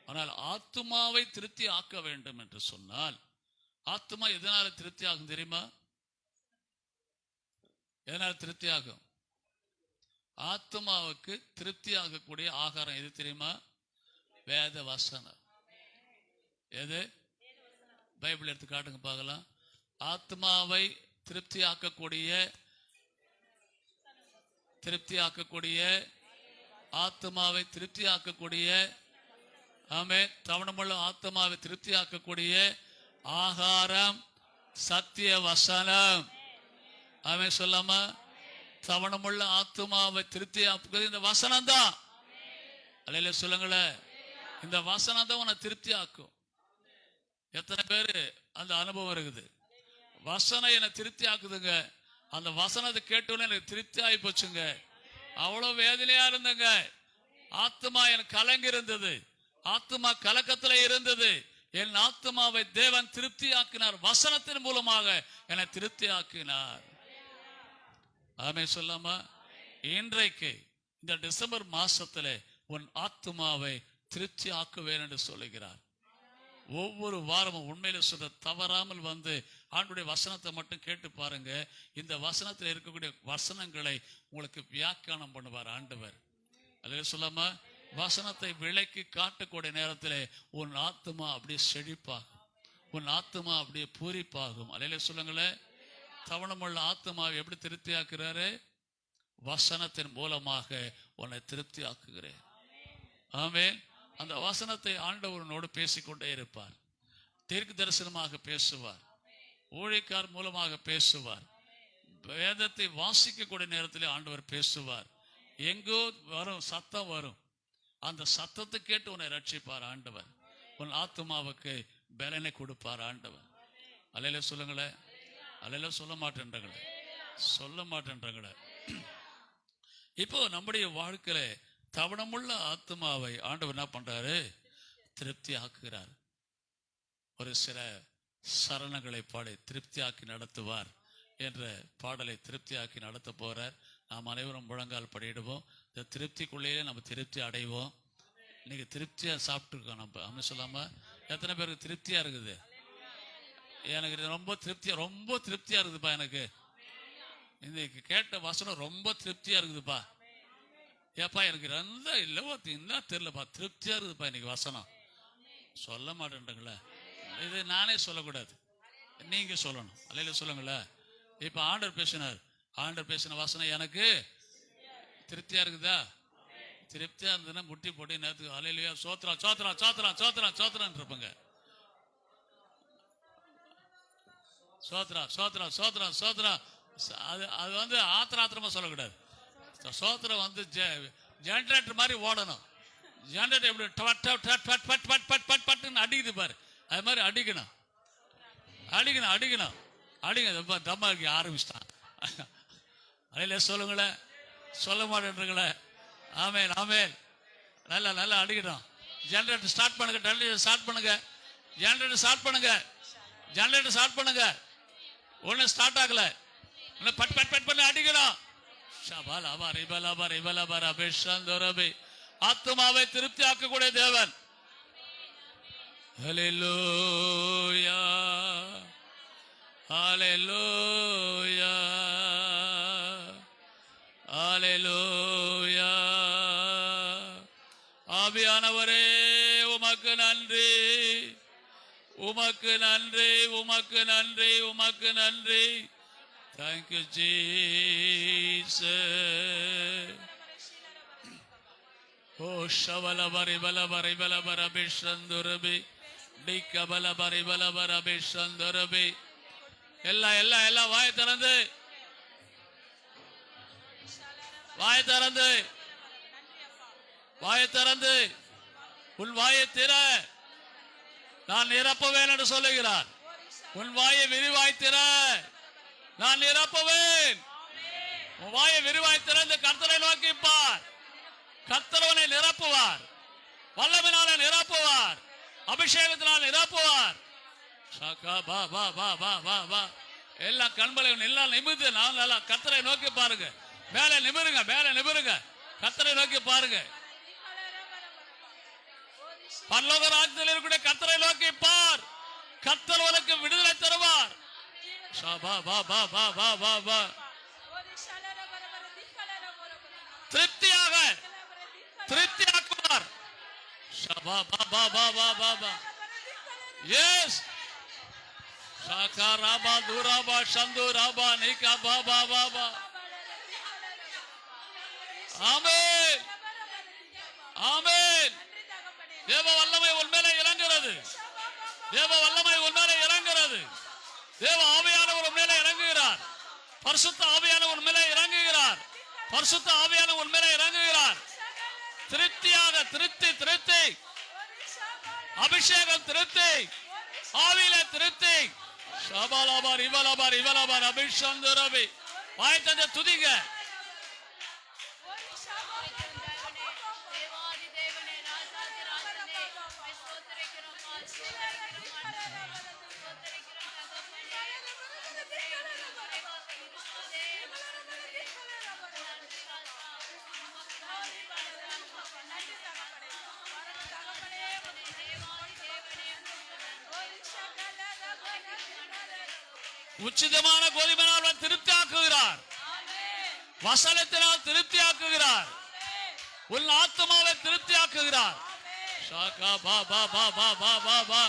Speaker 1: ஆனால் ஆத்துமாவை திருப்தி ஆக்க வேண்டும் என்று சொன்னால், ஆத்துமா எதனால திருப்தி ஆகும் தெரியுமா? எதனால திருப்தி ஆகும்? ஆத்துமாவுக்கு திருப்தி ஆகக்கூடிய ஆகாரம் எது தெரியுமா? வேத வசனம். எது? பைபிள் எடுத்து காட்டுங்க பார்க்கலாம். ஆத்மாவை திருப்தியாக்கக்கூடிய ஆத்மாவை திருப்தியாக்கக்கூடிய ஆமே தவணமுள்ள ஆத்மாவை திருப்தியாக்கக்கூடிய ஆகாரம் சத்திய வசனம். ஆமே சொல்லாம தவணமுள்ள ஆத்மாவை திருப்தியாக்குறது இந்த வசனம் தான். அல்லேலூயா சொல்லுங்களேன். இந்த வசனம் தான் உன்னை திருப்தி ஆக்கும். எத்தனை பேரு அந்த அனுபவம் இருக்குது? வசனம் என்னை திருப்தி ஆக்குதுங்க. அந்த வசனத்தை கேட்டோன்னு எனக்கு திருப்தி ஆகி போச்சுங்க. அவ்வளவு வேதனையா இருந்தங்க. ஆத்மா எனக்கு கலங்கி இருந்தது. ஆத்மா கலக்கத்துல இருந்தது. என் ஆத்மாவை தேவன் திருப்தி ஆக்கினார். வசனத்தின் மூலமாக என்னை திருப்தி ஆக்கினார். ஆமே சொல்லாமா இன்றைக்கு இந்த டிசம்பர் மாசத்துல உன் ஆத்மாவை திருப்தி ஆக்குவேன் என்று சொல்லுகிறார். ஒவ்வொரு வாரமும் உண்மையில சொல்ற தவறாமல் வந்து ஆண்டுடைய வசனத்தை மட்டும் கேட்டு பாருங்க. இந்த வசனத்தில் இருக்கக்கூடிய வசனங்களை உங்களுக்கு வியாக்கியானம் பண்ணுவார் ஆண்டவர். அல்லது சொல்லாம வசனத்தை விலைக்கு காட்டக்கூடிய நேரத்தில் உன் ஆத்மா அப்படியே செழிப்பாகும். உன் ஆத்மா அப்படியே பூரிப்பாகும். அல்ல சொல்லுங்களேன். தவணமுள்ள ஆத்மாவை எப்படி திருப்தி ஆக்குறாரு? வசனத்தின் மூலமாக உன்னை திருப்தி ஆக்குகிறேன். ஆமென். அந்த வசனத்தை ஆண்டவரோடு பேசிக்கொண்டே இருப்பார். தீர்க்க தரிசனமாக பேசுவார். ஊழியக்கார் மூலமாக பேசுவார். வேதத்தை வாசிக்கக்கூடிய நேரத்தில் ஆண்டவர் பேசுவார். எங்கோ வரும் சத்தம் வரும். அந்த சத்தத்தை கேட்டு உன்னை ரட்சிப்பார் ஆண்டவர். உன் ஆத்மாவுக்கு பலனை கொடுப்பார் ஆண்டவர். அல்லேலூயா சொல்லுங்களேன். அல்லேலூயா சொல்ல மாட்டேன்றாங்களே. இப்போ நம்முடைய வாழ்க்கையில தவணமுள்ள ஆத்மாவை ஆண்டவர் என்ன பண்றாரு? திருப்தி ஆக்குகிறார். ஒரு சில சரணங்களை பாடி திருப்தி ஆக்கி நடத்துவார் என்ற பாடலை திருப்தி ஆக்கி நடத்த போறார். நாம் அனைவரும் முழங்கால் படியிடுவோம். இந்த திருப்திக்குள்ளேயே நம்ம திருப்தி அடைவோம். இன்னைக்கு திருப்தியா சாப்பிட்டுருக்கோம் நம்ம. அப்படி சொல்லாம எத்தனை பேருக்கு திருப்தியா இருக்குது? எனக்கு ரொம்ப திருப்தியா இருக்குதுப்பா. எனக்கு இன்னைக்கு கேட்ட வசனம் ரொம்ப திருப்தியா இருக்குதுப்பா. ஏப்பா எனக்கு ரொம்ப இல்லவோ இன்னும் தெரியலப்பா, திருப்தியா இருக்குதுப்பா இன்னைக்கு வசனம். சொல்ல மாட்டேன்றங்களே. இது நானே சொல்லக்கூடாது, நீங்க சொல்லணும். அல்லையில சொல்லுங்களேன். இப்ப ஆண்டவர் பேசின வசனம் எனக்கு திருப்தியா இருக்குதா? திருப்தியா இருந்ததுன்னா முட்டி போட்டு நேரத்துக்கு அலையிலையா சோத்ரா இருப்பாங்க. சோத்ரா அது வந்து ஆத்திரமா சொல்லக்கூடாது. சோத்திரம் வந்து ஜெனரேட்டர் மாதிரி ஓடணும். ஜெனரேட்டர் எப்படி அடிக்குது பாரு, அது மாதிரி அடிக்கணும். தம்மாக்கி ஆரம்பிச்சிட்டான். அலையில சொல்லுங்களேன். சொல்ல மாட்டேன்றீங்களே. ஆமேன். நல்லா அடிக்கணும். ஜெனரேட்டர் ஸ்டார்ட் பண்ணுங்க. ஜெனரேட்டர் ஸ்டார்ட் பண்ணுங்க. ஒண்ணு ஸ்டார்ட் ஆகல. பட் பண்ணி அடிக்கணும். ஆத்மாவை திருப்தி ஆக்கக்கூடிய தேவன். ஹல்லேலூயா, ஹல்லேலூயா, ஹல்லேலூயா. ஆவியானவரே உமக்கு நன்றி, உமக்கு நன்றி, உமக்கு நன்றி, உமக்கு நன்றி. Thank you, Jesus. Oh, shavala bari bala bishandurabi, dikka bala bari bishandurabi. எல்லா வாய் திறந்து உன் வாயை திற. நான் நிரப்புவேன் என்று சொல்லுகிறார். உன் வாயை விரிவாய் திற, நான் நிரப்புவேன். உன் வாயை விரிவாய் திறந்து கர்த்தரை நோக்கி பார். கர்த்தரவனை நிரப்புவார். வல்லமையினால நிரப்புவார். அபிஷேகத்தினால் நிரப்புவார். எல்லா கண்பலையும் எல்லாம் நிமிர்ந்து நல்லா கர்த்தரை நோக்கி பாருங்க. மேல நிமிருங்க. கர்த்தரை நோக்கி பாருங்க. பரலோக ராஜ்யத்தில் இருக்கக்கூடிய கர்த்தரை நோக்கி பார். கர்த்தர் உனக்கு விடுதலை தருவார். திருப்தியாக்குவார். ஷாகா ராபா துராபா சந்து ராபா நிகா பாபா பாபா. ஆமென் ஆமென். தேவ வல்லமை உன் மேலே இறங்குகிறது. தேவ வல்லமை உன் மேலே இறங்குகிறது. தேவ ஆவியானவர் உன் மேலே இறங்குகிறார். பரிசுத்த ஆவியானவர் உன் மேலே இறங்குகிறார். பரிசுத்த ஆவியானவர் உன் மேலே இறங்குகிறார். திருப்தியாக திருப்தி அபிஷேகம் திருப்தி ஆவியில திருப்தி. ஷபாலாபார் இவலாபார் இவலாபார் அபிஷேகம் ரவி வாய்த்ததை துதிங்க. உச்சிதமான கோதுமையினால் திருப்தி ஆக்குகிறார். வசனத்தினால் திருப்தி ஆக்குகிறார். உன் ஆத்மாவை திருப்தி ஆக்குகிறார். ஷாகா பா பா பா பா பா பா பா.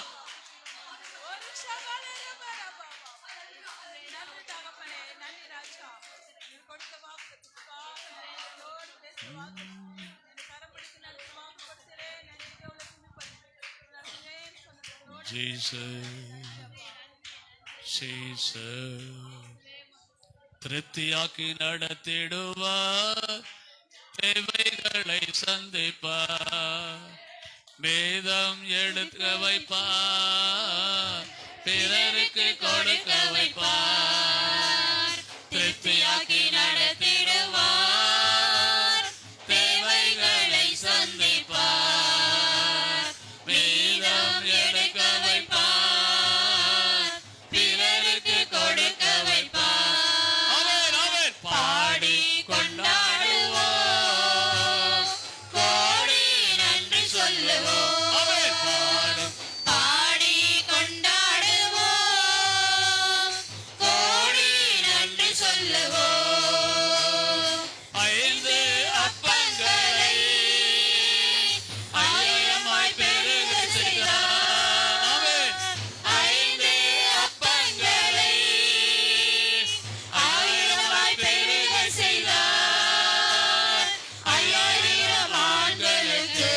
Speaker 1: திருப்தியாக்கி நடத்திடுவார். தேவைகளை சந்திப்பார். வேதம் எடுக்க வைப்பார். பிறருக்கு கொடுக்க வைப்பார். திருப்தியாக்கி நடத்திடுவார். தேவைகளை சந்திப்பார். வேதம் எடுக்க வைப்பார். பிறருக்கு கொடுக்க வைப்பார். ஆமென் ஆமென். பாடி கொண்டாடுவோம். கோடி நன்றி சொல்லுவோம். ஆமென். பாடி கொண்டாடுவோம். கோடி நன்றி சொல்லுவோம். 5 அப்பங்களை 1000 பெருக செய்தார். ஆமென். 5 அப்பங்களை 1000 பெருக செய்தார். 5000 ஆண்களுக்கு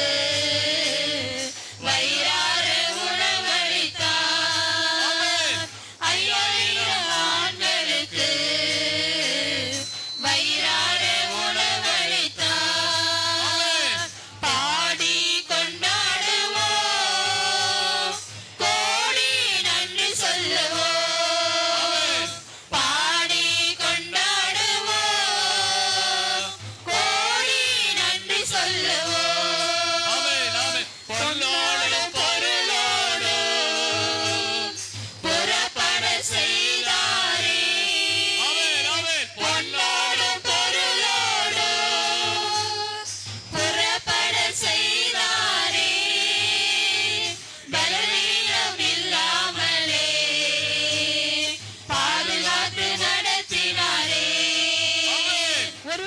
Speaker 1: வயிறார உணவளித்தார். 5000 ஆண்களுக்கு வயிறார உணவளித்தார். பாடி கொண்டாடுவோம். கோடி நன்றி சொல்லுவோம். பாடி கொண்டாடுவோம். கோடி நன்றி சொல்லுவோம். பொன்னோடும் பொருளோடும் புறப்பட செய்தாரே. பொன்னோடும் பொருளோடும் புறப்பட செய்தாரே. பலவீனம் இல்லாமலே பாதுகாத்து நடத்தினாரே.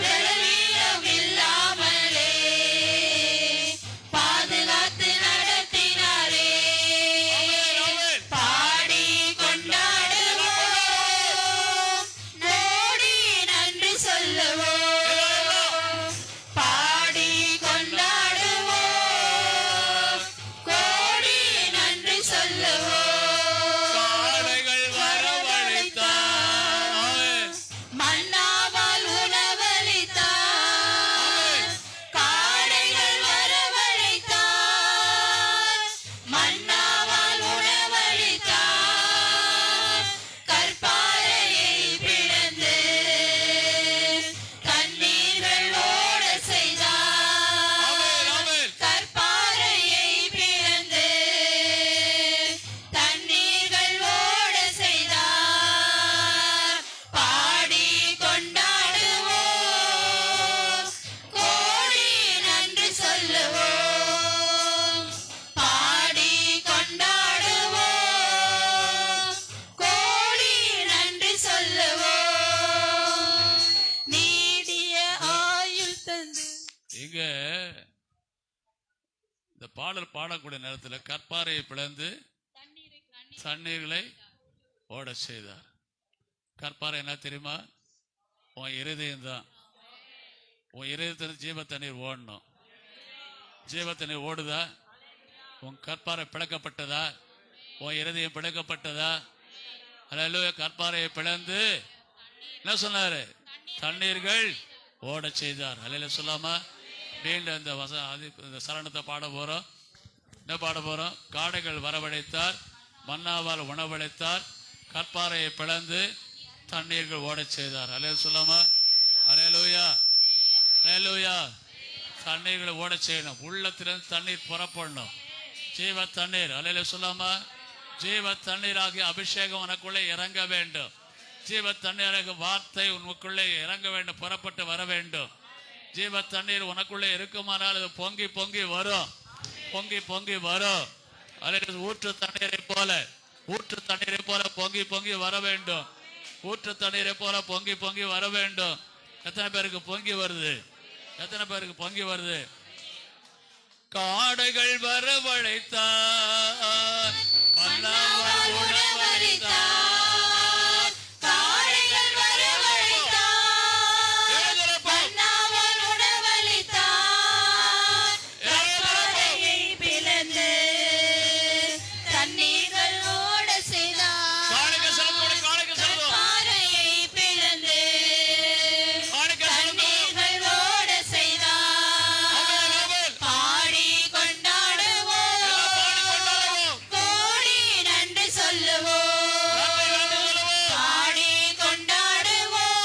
Speaker 1: பலவீனம் இல்லாமலே பாதுகாத்து நடத்தினாரே. பாடி கொண்டாடுவோம். கோடி நன்றி சொல்லுவோம். பாடி கொண்டாடுவோம். கோடி நன்றி சொல்லுவோம். காளைகள் வரவழைத்தார். மன்னாவால் உணவளித்தார். காளைகள் வரவழைத்தார். மன்னாவால் உணவளித்தார். கற்பாறையை பிளந்து தண்ணீர்கள் ஓட செய்தார். கற்பாறையை பிளந்து தண்ணீர்கள் ஓட செய்தார். பாடி கொண்டாடுவோம். கோடி நன்றி சொல்லுவோம். பாடி கொண்டாடுவோம். கோடி நன்றி சொல்லுவோம். நீடிய ஆயுள் தந்து இங்க இந்த பாடல் பாடக்கூடிய நேரத்தில் கற்பாறையை பிளந்து தண்ணீர்களை ஓட செய்தார். கற்பாறை என்ன தெரியுமா? உன் இருதயம் தான். உன் இருதயத்தில் ஜீவ தண்ணீர் ஓடணும். ஜீவ தண்ணீர் ஓடுதா? உன் கற்பாறை பிளக்கப்பட்டதா? உன் இருதயம் பிளக்கப்பட்டதா? அல்லேலூயா. கற்பாறையை பிளந்து என்ன சொன்னாரு? தண்ணீர்கள் ஓட செய்தார். அல்லேலூயா சொல்லாமா? மீண்டும் இந்த சரணத்தை பாட போறோம். என்ன பாட போறோம்? காடைகள் வரவழைத்தார், மன்னாவால் உணவழைத்தார், கற்பாறையை பிளந்து தண்ணீர்கள் ஓட செய்தார். அல்லேலூயா சொல்லாமா? அல்லேலூயா, அல்லேலூயா. தண்ணீர்களை ஓட செய்யணும். உள்ளத்திலிருந்து தண்ணீர் புறப்படணும். ஜீவ தண்ணீர். அல்லேலூயா சொல்லாமா? ஜீவ தண்ணீராகிய அபிஷேகம் உனக்குள்ளே இறங்க வேண்டும். ஜீவ தண்ணீராக வார்த்தை உனக்குள்ளே இறங்க வேண்டும், புறப்பட்டு வர வேண்டும். ஜீவ தண்ணீர் உனக்குள்ளே இருக்குமானால் அது பொங்கி பொங்கி வரும், பொங்கி பொங்கி வரும். ஊற்று தண்ணீரை போல, ஊற்று தண்ணீரை போல பொங்கி பொங்கி வர வேண்டும். ஊற்று தண்ணீரை போல பொங்கி பொங்கி வர வேண்டும். எத்தனை பேருக்கு பொங்கி வருது? எத்தனை பேருக்கு பொங்கி வருது? காடைகள் வரவழைத்தார், மன்னாவால் உணவளித்தார்,
Speaker 2: காடைகள் வரவழைத்தார், மன்னாவால் உணவளித்தார், கற்பாறையை பிளந்து தண்ணீர்கள் ஓட செய்தார். கற்பாறையை பிளந்து தண்ணீர்கள் ஓட செய்தார். பாடி கொண்டாடுவோம், கோடி நன்றி சொல்லுவோம். பாடி கொண்டாடுவோம்,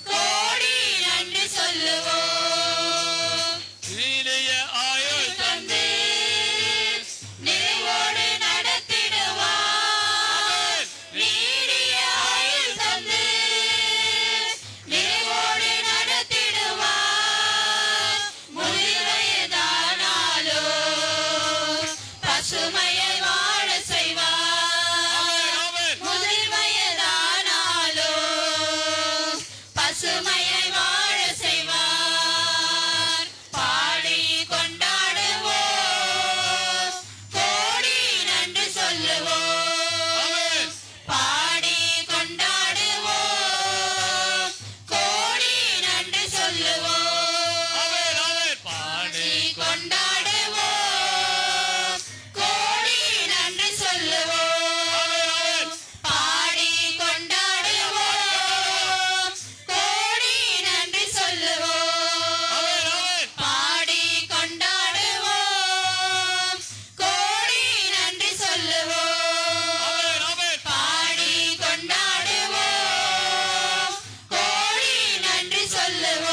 Speaker 2: கோடி நன்றி சொல்லுவோம்.
Speaker 1: நீலிய ஆயுள்
Speaker 2: தந்து நிறைவோடு நடத்திடுவார். நீடிய ஆயுள் தந்து நிறைவோடு நடத்திடுவார். முதிர் வயதானாலோ பசுமையை வாழ செய்வார். முதிர் வயதானாலோ பசுமையை வாழ செய்வார். பாடி கொண்டாடுவோம், கோடி நன்றி சொல்லுவோம். பாடி கொண்டாடுவோம், கோடி நன்றி சொல்லுவோம். பாடி கொண்டாடுவோம், கோடி நன்றி சொல்லுவோம். பாடி கொண்டாடுவோம், கோடி நன்றி சொல்லுவோம். பாடி கொண்டாடுவோம், கோடி நன்றி சொல்லுவோம். பாடி கொண்டாடுவோம், கோடி நன்றி சொல்லுவோம்.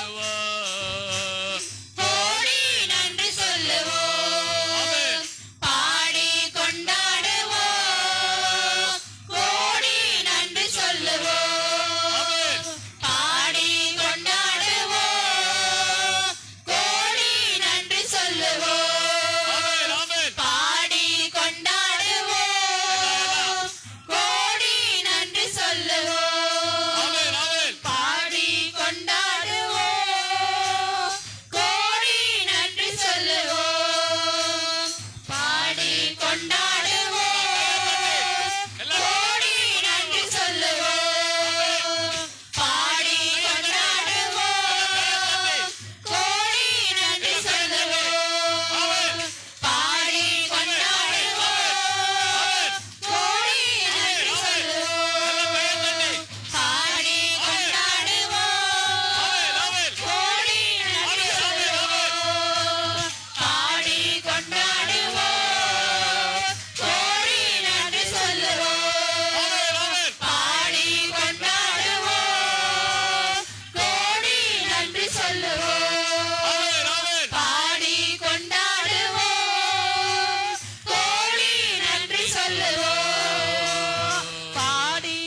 Speaker 1: கொண்டாடுவோம்.
Speaker 2: கோடி நன்றி சொல்லுவோம். பாடி கொண்டாடுவோம், கோடி நன்றி சொல்லுவோம். பாடி கொண்டாடுவோம், கோடி நன்றி சொல்லுவோம். பாடி கொண்டாடுவோம், கோடி நன்றி சொல்லுவோம். பாடி கொண்டாடுவோம், கோடி நன்றி சொல்லுவோம். பாடி கொண்டாடுவோம், கோடி நன்றி சொல்லுவோம். பாடி கொண்டாடுவோம், கோடி நன்றி சொல்லுவோம். பாடி கொண்டாடுவோம், கோடி நன்றி சொல்லுவோம். பாடி கொண்டாடுவோம், கோடி நன்றி சொல்லுவோம். பாடி கொண்டாடுவோம், கோடி நன்றி சொல்லுவோம். பாடி கொண்டாடுவோம், கோடி நன்றி சொல்லுவோம். பாடி கொண்டாடுவோம், கோடி நன்றி சொல்லுவோம். பாடி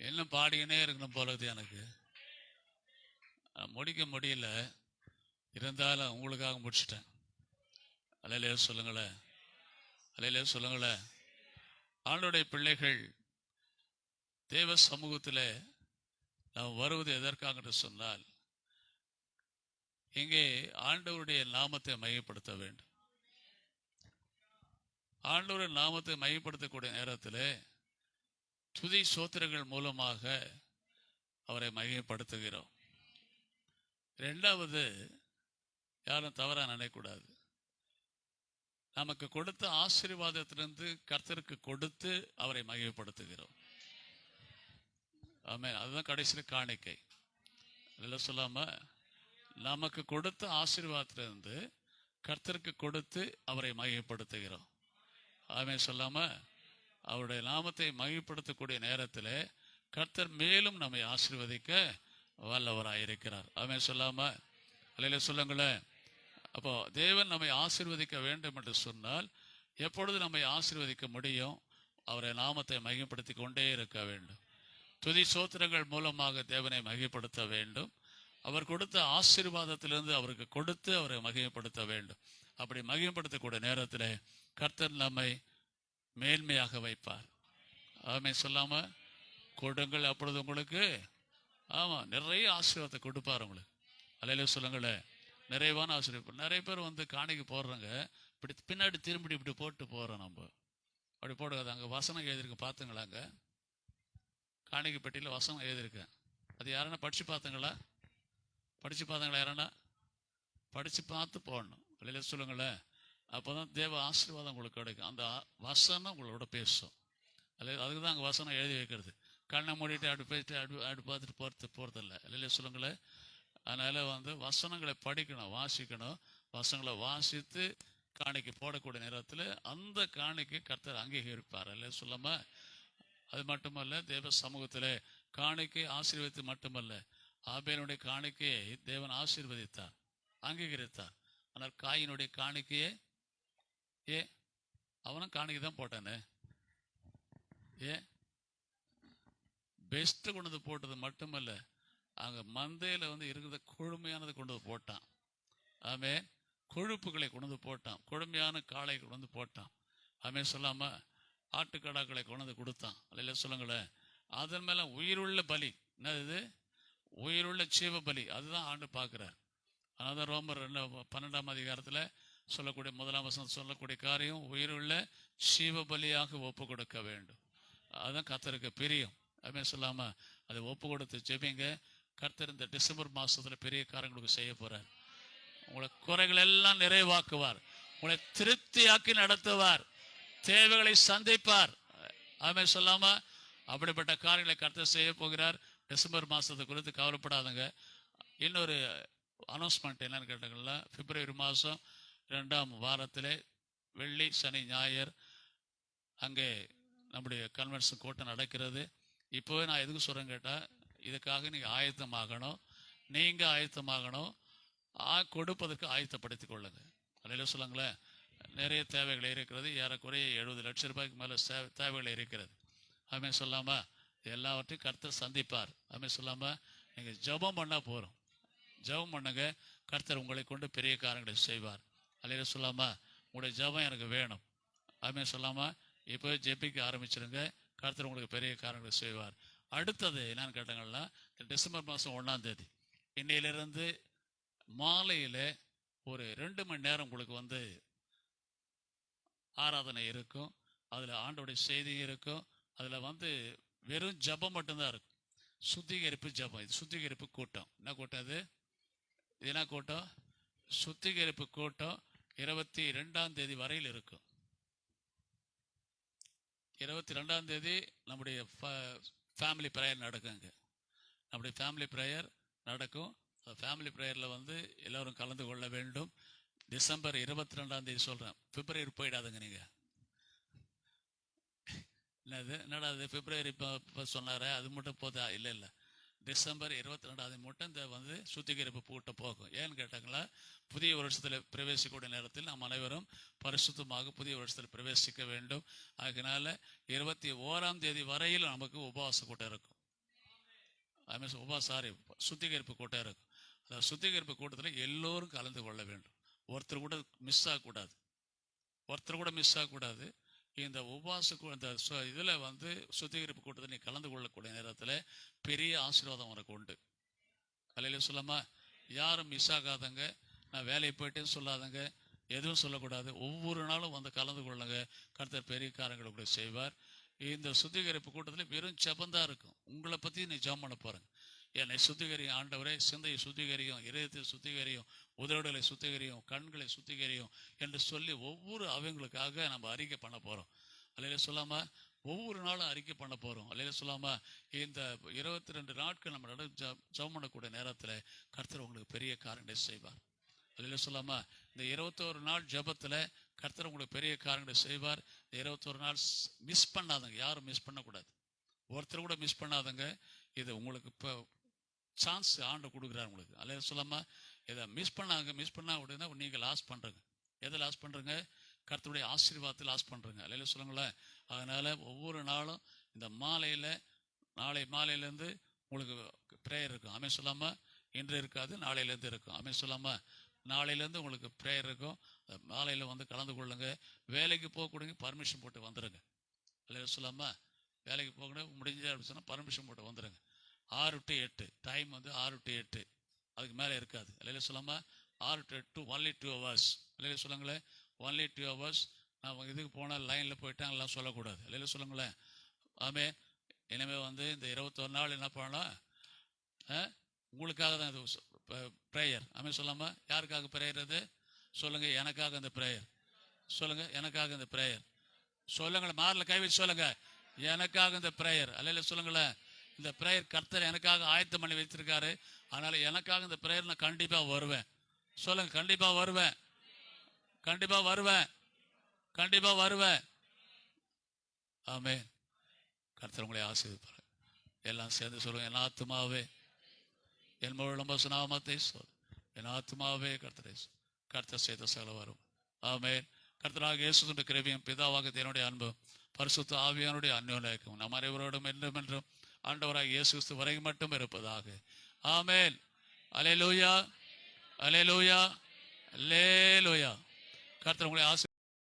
Speaker 1: இன்னும் பாடிக்கினே இருக்கணும் போலது எனக்கு. முடிக்க முடியல, இருந்தாலும் உங்களுக்காக முடிச்சிட்டேன். அல்லேலூயா சொல்லுங்களேன், அல்லேலூயா சொல்லுங்களேன். ஆண்டவருடைய பிள்ளைகள் தேவ சமூகத்தில் நாம் வருவது எதற்காக என்று சொன்னால், இங்கே ஆண்டவருடைய நாமத்தை மையப்படுத்த வேண்டும். ஆண்டவரின் நாமத்தை மையப்படுத்தக்கூடிய நேரத்தில் துதி சோத்திரங்கள் மூலமாக அவரை மையப்படுத்துகிறோம். ரெண்டாவது, யாரும் தவறா நினைக்கக்கூடாது, நமக்கு கொடுத்த ஆசீர்வாதத்திலிருந்து கர்த்தருக்கு கொடுத்து அவரை மகிமைப்படுத்துகிறோம். ஆமென். அதுதான் கடைசியில் காணிக்கை. அதெல்லாம் சொல்லாம நமக்கு கொடுத்த ஆசீர்வாதத்திலிருந்து கர்த்தருக்கு கொடுத்து அவரை மகிமைப்படுத்துகிறோம். ஆமென். சொல்லாம அவருடைய நாமத்தை மகிமைப்படுத்தக்கூடிய நேரத்தில் கர்த்தர் மேலும் நம்மை ஆசீர்வதிக்க வல்லவராயிருக்கிறார். ஆமென். சொல்லாம அல்லேலூயா சொல்லுங்களேன். அப்போ தேவன் நம்மை ஆசீர்வதிக்க வேண்டும் என்று சொன்னால் எப்பொழுது நம்மை ஆசீர்வதிக்க முடியும்? அவரை நாமத்தை மகிமைப்படுத்தி கொண்டே இருக்க வேண்டும். துதி சோத்திரங்கள் மூலமாக தேவனை மகிமைப்படுத்த வேண்டும். அவர் கொடுத்த ஆசீர்வாதத்திலிருந்து அவருக்கு கொடுத்து அவரை மகிமைப்படுத்த வேண்டும். அப்படி மகிமைப்படுத்தக்கூடிய நேரத்தில் கர்த்தர் நம்மை மேன்மையாக வைப்பார். ஆமென். சொல்லாம கொடுங்கள், அப்பொழுது உங்களுக்கு நிறைய ஆசீர்வாதத்தை கொடுப்பார் உங்களுக்கு. அல்லேலூயா சொல்லுங்களேன். நிறைவான ஆசீர்வாதம். நிறைய பேர் காணிக்கை போடுறாங்க, இப்படி பின்னாடி திரும்பி இப்படி போட்டு போகிறோம். நம்ம அப்படி போடுறது. அங்கே வசனம் எழுதியிருக்கேன், பார்த்துங்களாங்க. காணிக்கை பெட்டியில் வசனம் எழுதியிருக்கேன். அது யாரன்னா படித்து பார்த்துங்களா? யாரன்னா படித்து பார்த்து போடணும். அல்லேலூயா சொல்லுங்களேன். அப்போ தான் தேவ ஆசீர்வாதம் உங்களுக்கு கிடைக்கும். அந்த வசனம் உங்களோட பேசும். அதுக்கு தான் அங்கே வசனம் எழுதி வைக்கிறது. கண்ணை மூடிட்டு அப்படி போயிட்டு அப்படி பார்த்துட்டு போகிறதில்ல. அல்லேலூயா சொல்லுங்களேன். அதனால் வசனங்களை படிக்கணும், வாசிக்கணும். வசனங்களை வாசித்து காணிக்கை போடக்கூடிய நேரத்தில் அந்த காணிக்கை கர்த்தர் அங்கீகரிப்பார். அல்ல சொல்லாம அது மட்டுமல்ல, தேவ சமூகத்தில் காணிக்கை ஆசீர்வதித்து மட்டுமல்ல, ஆபேலுடைய காணிக்கையை தேவன் ஆசீர்வதித்தார், அங்கீகரித்தார். ஆனால் காயினுடைய காணிக்கையே அவனும் காணிக்கை தான் போட்டானே. பெஸ்ட்டு கொண்டு வந்து போட்டது மட்டுமல்ல, அங்கே மந்தையில் இருக்கிறத கொழுமையானது கொண்டு வந்து போட்டான். ஆமென். கொழுப்புகளை கொண்டு வந்து போட்டான். கொழுமையான காளை கொண்டு வந்து போட்டான். ஆமென். சொல்லாமல் ஆட்டுக்கடாக்களை கொண்டு வந்து கொடுத்தான். அல்ல சொல்லுங்களேன். அதன் மேலே உயிருள்ள பலி, என்னது? உயிருள்ள ஜீவ பலி. அதுதான் ஆண்டு பார்க்குறார். அதனால தான் ரோமர் 12ஆம் அதிகாரத்தில் சொல்லக்கூடிய 1ஆம் வசனம் சொல்லக்கூடிய காரியம் உயிருள்ள ஜீவ பலியாக ஒப்பு கொடுக்க வேண்டும். அதுதான் கர்த்தருக்கு பிரியம். ஆமென். சொல்லாமல் அதை ஒப்பு கொடுத்து ஜெபிங்க. கர்த்தர் இந்த டிசம்பர் மாதத்தில் பெரிய காரியங்களுக்கு செய்ய போகிறார். உங்களை குறைகள் எல்லாம் நிறைவாக்குவார். உங்களை திருப்தியாக்கி நடத்துவார். தேவைகளை சந்திப்பார். ஆமென். சொல்லாம அப்படிப்பட்ட காரியங்களை கர்த்தர் செய்ய போகிறார். டிசம்பர் மாதத்தை குறித்து கவலைப்படாதுங்க. இன்னொரு அனௌன்ஸ்மெண்ட் என்னன்னு கேட்டாங்கன்னா, பிப்ரவரி மாதம் 2ஆம் வாரத்தில் வெள்ளி, சனி, ஞாயிறு அங்கே நம்முடைய கன்வென்ஷன் கூட்டம் நடக்கிறது. இப்போவே நான் எதுக்கு சொல்கிறேன்னு கேட்டால், இதுக்காக நீங்கள் ஆயத்தமாகணும். நீங்கள் ஆயத்தமாகணும். கொடுப்பதற்கு ஆயத்தப்படுத்தி கொள்ளுங்க. அல்லேலூயா சொல்லுங்களேன். நிறைய தேவைகள் இருக்கிறது. ஏறக்குறைய 70 லட்சம் ரூபாய்க்கு மேலே தேவைகள் இருக்கிறது. ஆமென். சொல்லாமல் எல்லாவற்றையும் கர்த்தர் சந்திப்பார். ஆமென். சொல்லாமல் நீங்கள் ஜெபம் பண்ணால் போகிறோம். ஜெபம் பண்ணுங்க. கர்த்தர் உங்களை கொண்டு பெரிய காரியங்களை செய்வார். அல்லேலூயா சொல்லாமல் உங்களுடைய ஜெபம் எனக்கு வேணும். ஆமென். சொல்லாமல் இப்போ ஜெபிக்க ஆரம்பிச்சிருங்க. கர்த்தர் உங்களுக்கு பெரிய காரியங்களை செய்வார். அடுத்தது என்னன்னு கேட்டாங்கன்னா, டிசம்பர் மாதம் 1ஆம் தேதி இன்னையிலிருந்து மாலையில் ஒரு 2 மணி நேரம் உங்களுக்கு ஆராதனை இருக்கும். அதில் ஆண்டோடைய செய்தி இருக்கும். அதில் வெறும் ஜபம் மட்டும்தான் இருக்கும். சுத்திகரிப்பு ஜபம். இது சுத்திகரிப்பு கூட்டம். என்ன கூட்டம் இது? என்ன கூட்டம்? சுத்திகரிப்பு கூட்டம் 22ஆம் தேதி வரையில் இருக்கும். 22ஆம் தேதி நம்முடைய ஃபேமிலி ப்ரேயர் நடக்குங்க. நம்முடைய ஃபேமிலி ப்ரேயர் நடக்கும். ஃபேமிலி ப்ரேயரில் எல்லோரும் கலந்து கொள்ள வேண்டும். டிசம்பர் 22ஆம் தேதி சொல்கிறேன். பிப்ரவரி போயிடாதுங்க. நீங்கள் என்னடா அது பிப்ரவரி இப்போ சொன்னார், அது மட்டும் போதா? இல்லை, டிசம்பர் 22ஆம் தேதி மட்டும் இந்த சுத்திகரிப்பு கூட்டம் போகும். ஏன்னு கேட்டாங்களா, புதிய வருஷத்தில் பிரவேசிக்கூடிய நேரத்தில் நாம் அனைவரும் பரிசுத்தமாக புதிய வருஷத்தில் பிரவேசிக்க வேண்டும். அதனால 21ஆம் தேதி வரையில் நமக்கு உபவாச கூட்டம் இருக்கும். சுத்திகரிப்பு கூட்டம் இருக்கும். அந்த சுத்திகரிப்பு கூட்டத்தில் எல்லோரும் கலந்து கொள்ள வேண்டும். ஒருத்தர் கூட மிஸ் ஆகக்கூடாது. இந்த உபவாச இந்த இதில் சுத்திகரிப்பு கூட்டத்தில் நீ கலந்து கொள்ளக்கூடிய நேரத்தில் பெரிய ஆசீர்வாதம் உனக்கு உண்டு. அல்லேலூயா சொல்லாமா. யாரும் மிஸ் ஆகாதங்க. நான் வேலையை போயிட்டேன்னு சொல்லாதங்க. எதுவும் சொல்லக்கூடாது. ஒவ்வொரு நாளும் வந்து கலந்து கொள்ளுங்க. கர்த்தர் பெரிய காரியங்களை கூட செய்வார். இந்த சுத்திகரிப்பு கூட்டத்தில் வெறும் ஜெபந்தான் இருக்கும். உங்களை பற்றி நீ ஜெபம் பண்ண போறேங்க. என்னை சுத்திகரியும் ஆண்டவரே, சிந்தையை சுத்திகரியும், இதயத்தை சுத்திகரியும், உதடுகளை சுத்திகரியும், கண்களை சுத்திகரியும் என்று சொல்லி ஒவ்வொரு அவங்களுக்காக நம்ம அறிக்கை பண்ண போறோம். அல்லையில சொல்லாம ஒவ்வொரு நாளும் அறிக்கை பண்ண போறோம். அல்லையில சொல்லாம இந்த 22 நாட்கள் நம்ம ஜெபம் பண்ணக்கூடிய நேரத்தில் கர்த்தர் உங்களுக்கு பெரிய காரியங்களை செய்வார். அல்லையில சொல்லாம இந்த 21 நாள் ஜெபத்துல கர்த்தர் உங்களுக்கு பெரிய காரியங்களை செய்வார். இந்த 21 நாள் மிஸ் பண்ணாதங்க, யாரும் மிஸ் பண்ணக்கூடாது. ஒருத்தர் கூட மிஸ் பண்ணாதங்க. இது உங்களுக்கு இப்போ சான்ஸ் ஆண்டு கொடுக்குறாரு உங்களுக்கு. அல்லையில சொல்லாம இதை மிஸ் பண்ணா அப்படின்னா நீங்கள் லாஸ் பண்றீங்க. எதை லாஸ் பண்றீங்க? கர்த்தருடைய ஆசீர்வாதத்தை லாஸ் பண்றீங்க. அல்லையில சொல்லுங்களேன். அதனால ஒவ்வொரு நாளும் இந்த நாளை மாலையிலேருந்து உங்களுக்கு ப்ரேயர் இருக்கும். ஆமென் சொல்லாம இன்று இருக்காது, நாளையிலேருந்து இருக்கும். ஆமென் சொல்லாம நாளையிலேருந்து உங்களுக்கு ப்ரேயர் இருக்கும். மாலையில் வந்து கலந்து கொள்ளுங்க. வேலைக்கு போகக்கூடிய பர்மிஷன் போட்டு வந்துடுங்க. அல்லையில சொல்லாம வேலைக்கு போகணும் முடிஞ்ச அப்படின்னு சொன்னால் பர்மிஷன் போட்டு வந்துடுங்க. 6 to 8 டைம் வந்து 6 to 8, அதுக்கு மேலே இருக்காது. இல்லையில சொல்லாம 6 to 8 only 2 hours. இல்லையில சொல்லுங்களேன், only 2 hours. நான் இதுக்கு போனால் லைனில் போயிட்டாங்க எல்லாம் சொல்லக்கூடாது. இல்லையில சொல்லுங்களேன். ஆமே இனிமேல் வந்து இந்த 21 நாள் என்ன பண்ணலாம்? உங்களுக்காக தான் இது ப்ரேயர். ஆமே சொல்லாமல் யாருக்காக ப்ரேயர்? அது சொல்லுங்க, எனக்காக இந்த ப்ரேயர். சொல்லுங்க, எனக்காக இந்த ப்ரேயர். சொல்லுங்களேன், மாரில் கை வச்சு சொல்லுங்க, எனக்காக இந்த ப்ரேயர். அல்லையில சொல்லுங்களேன், இந்த ப்ரேயர் கர்த்தர் எனக்காக ஆயத்தம் பண்ணி வச்சிருக்காரு. அதனால எனக்காக இந்த ப்ரேயர் நான் கண்டிப்பா வருவேன். சொல்லுங்க, கண்டிப்பா வருவேன், கண்டிப்பா வருவேன், கண்டிப்பா வருவேன். ஆமே. கர்த்தர் உங்களை ஆசீர்வதிப்பார். எல்லாம் சேர்ந்து சொல்லுங்க, என் ஆத்துமாவே என் முழு நாமத்தை சொல், என் ஆத்துமாவே கர்த்தர் செய்த செலவு வரும். ஆமே. கர்த்தராக இயேசுவின் கிருபையும் பிதாவாக தேவனுடைய அன்பும் பரிசுத்த ஆவியானுடைய அந்யோன்யம் நம் அனைவரோடும் என்றும் என்றும் ஆண்டவராக இயேசு கிறிஸ்து வரை மட்டும் இருப்பதாக. ஆமென். அல்லேலூயா, அல்லேலூயா, அல்லேலூயா. கர்த்தர் உங்களை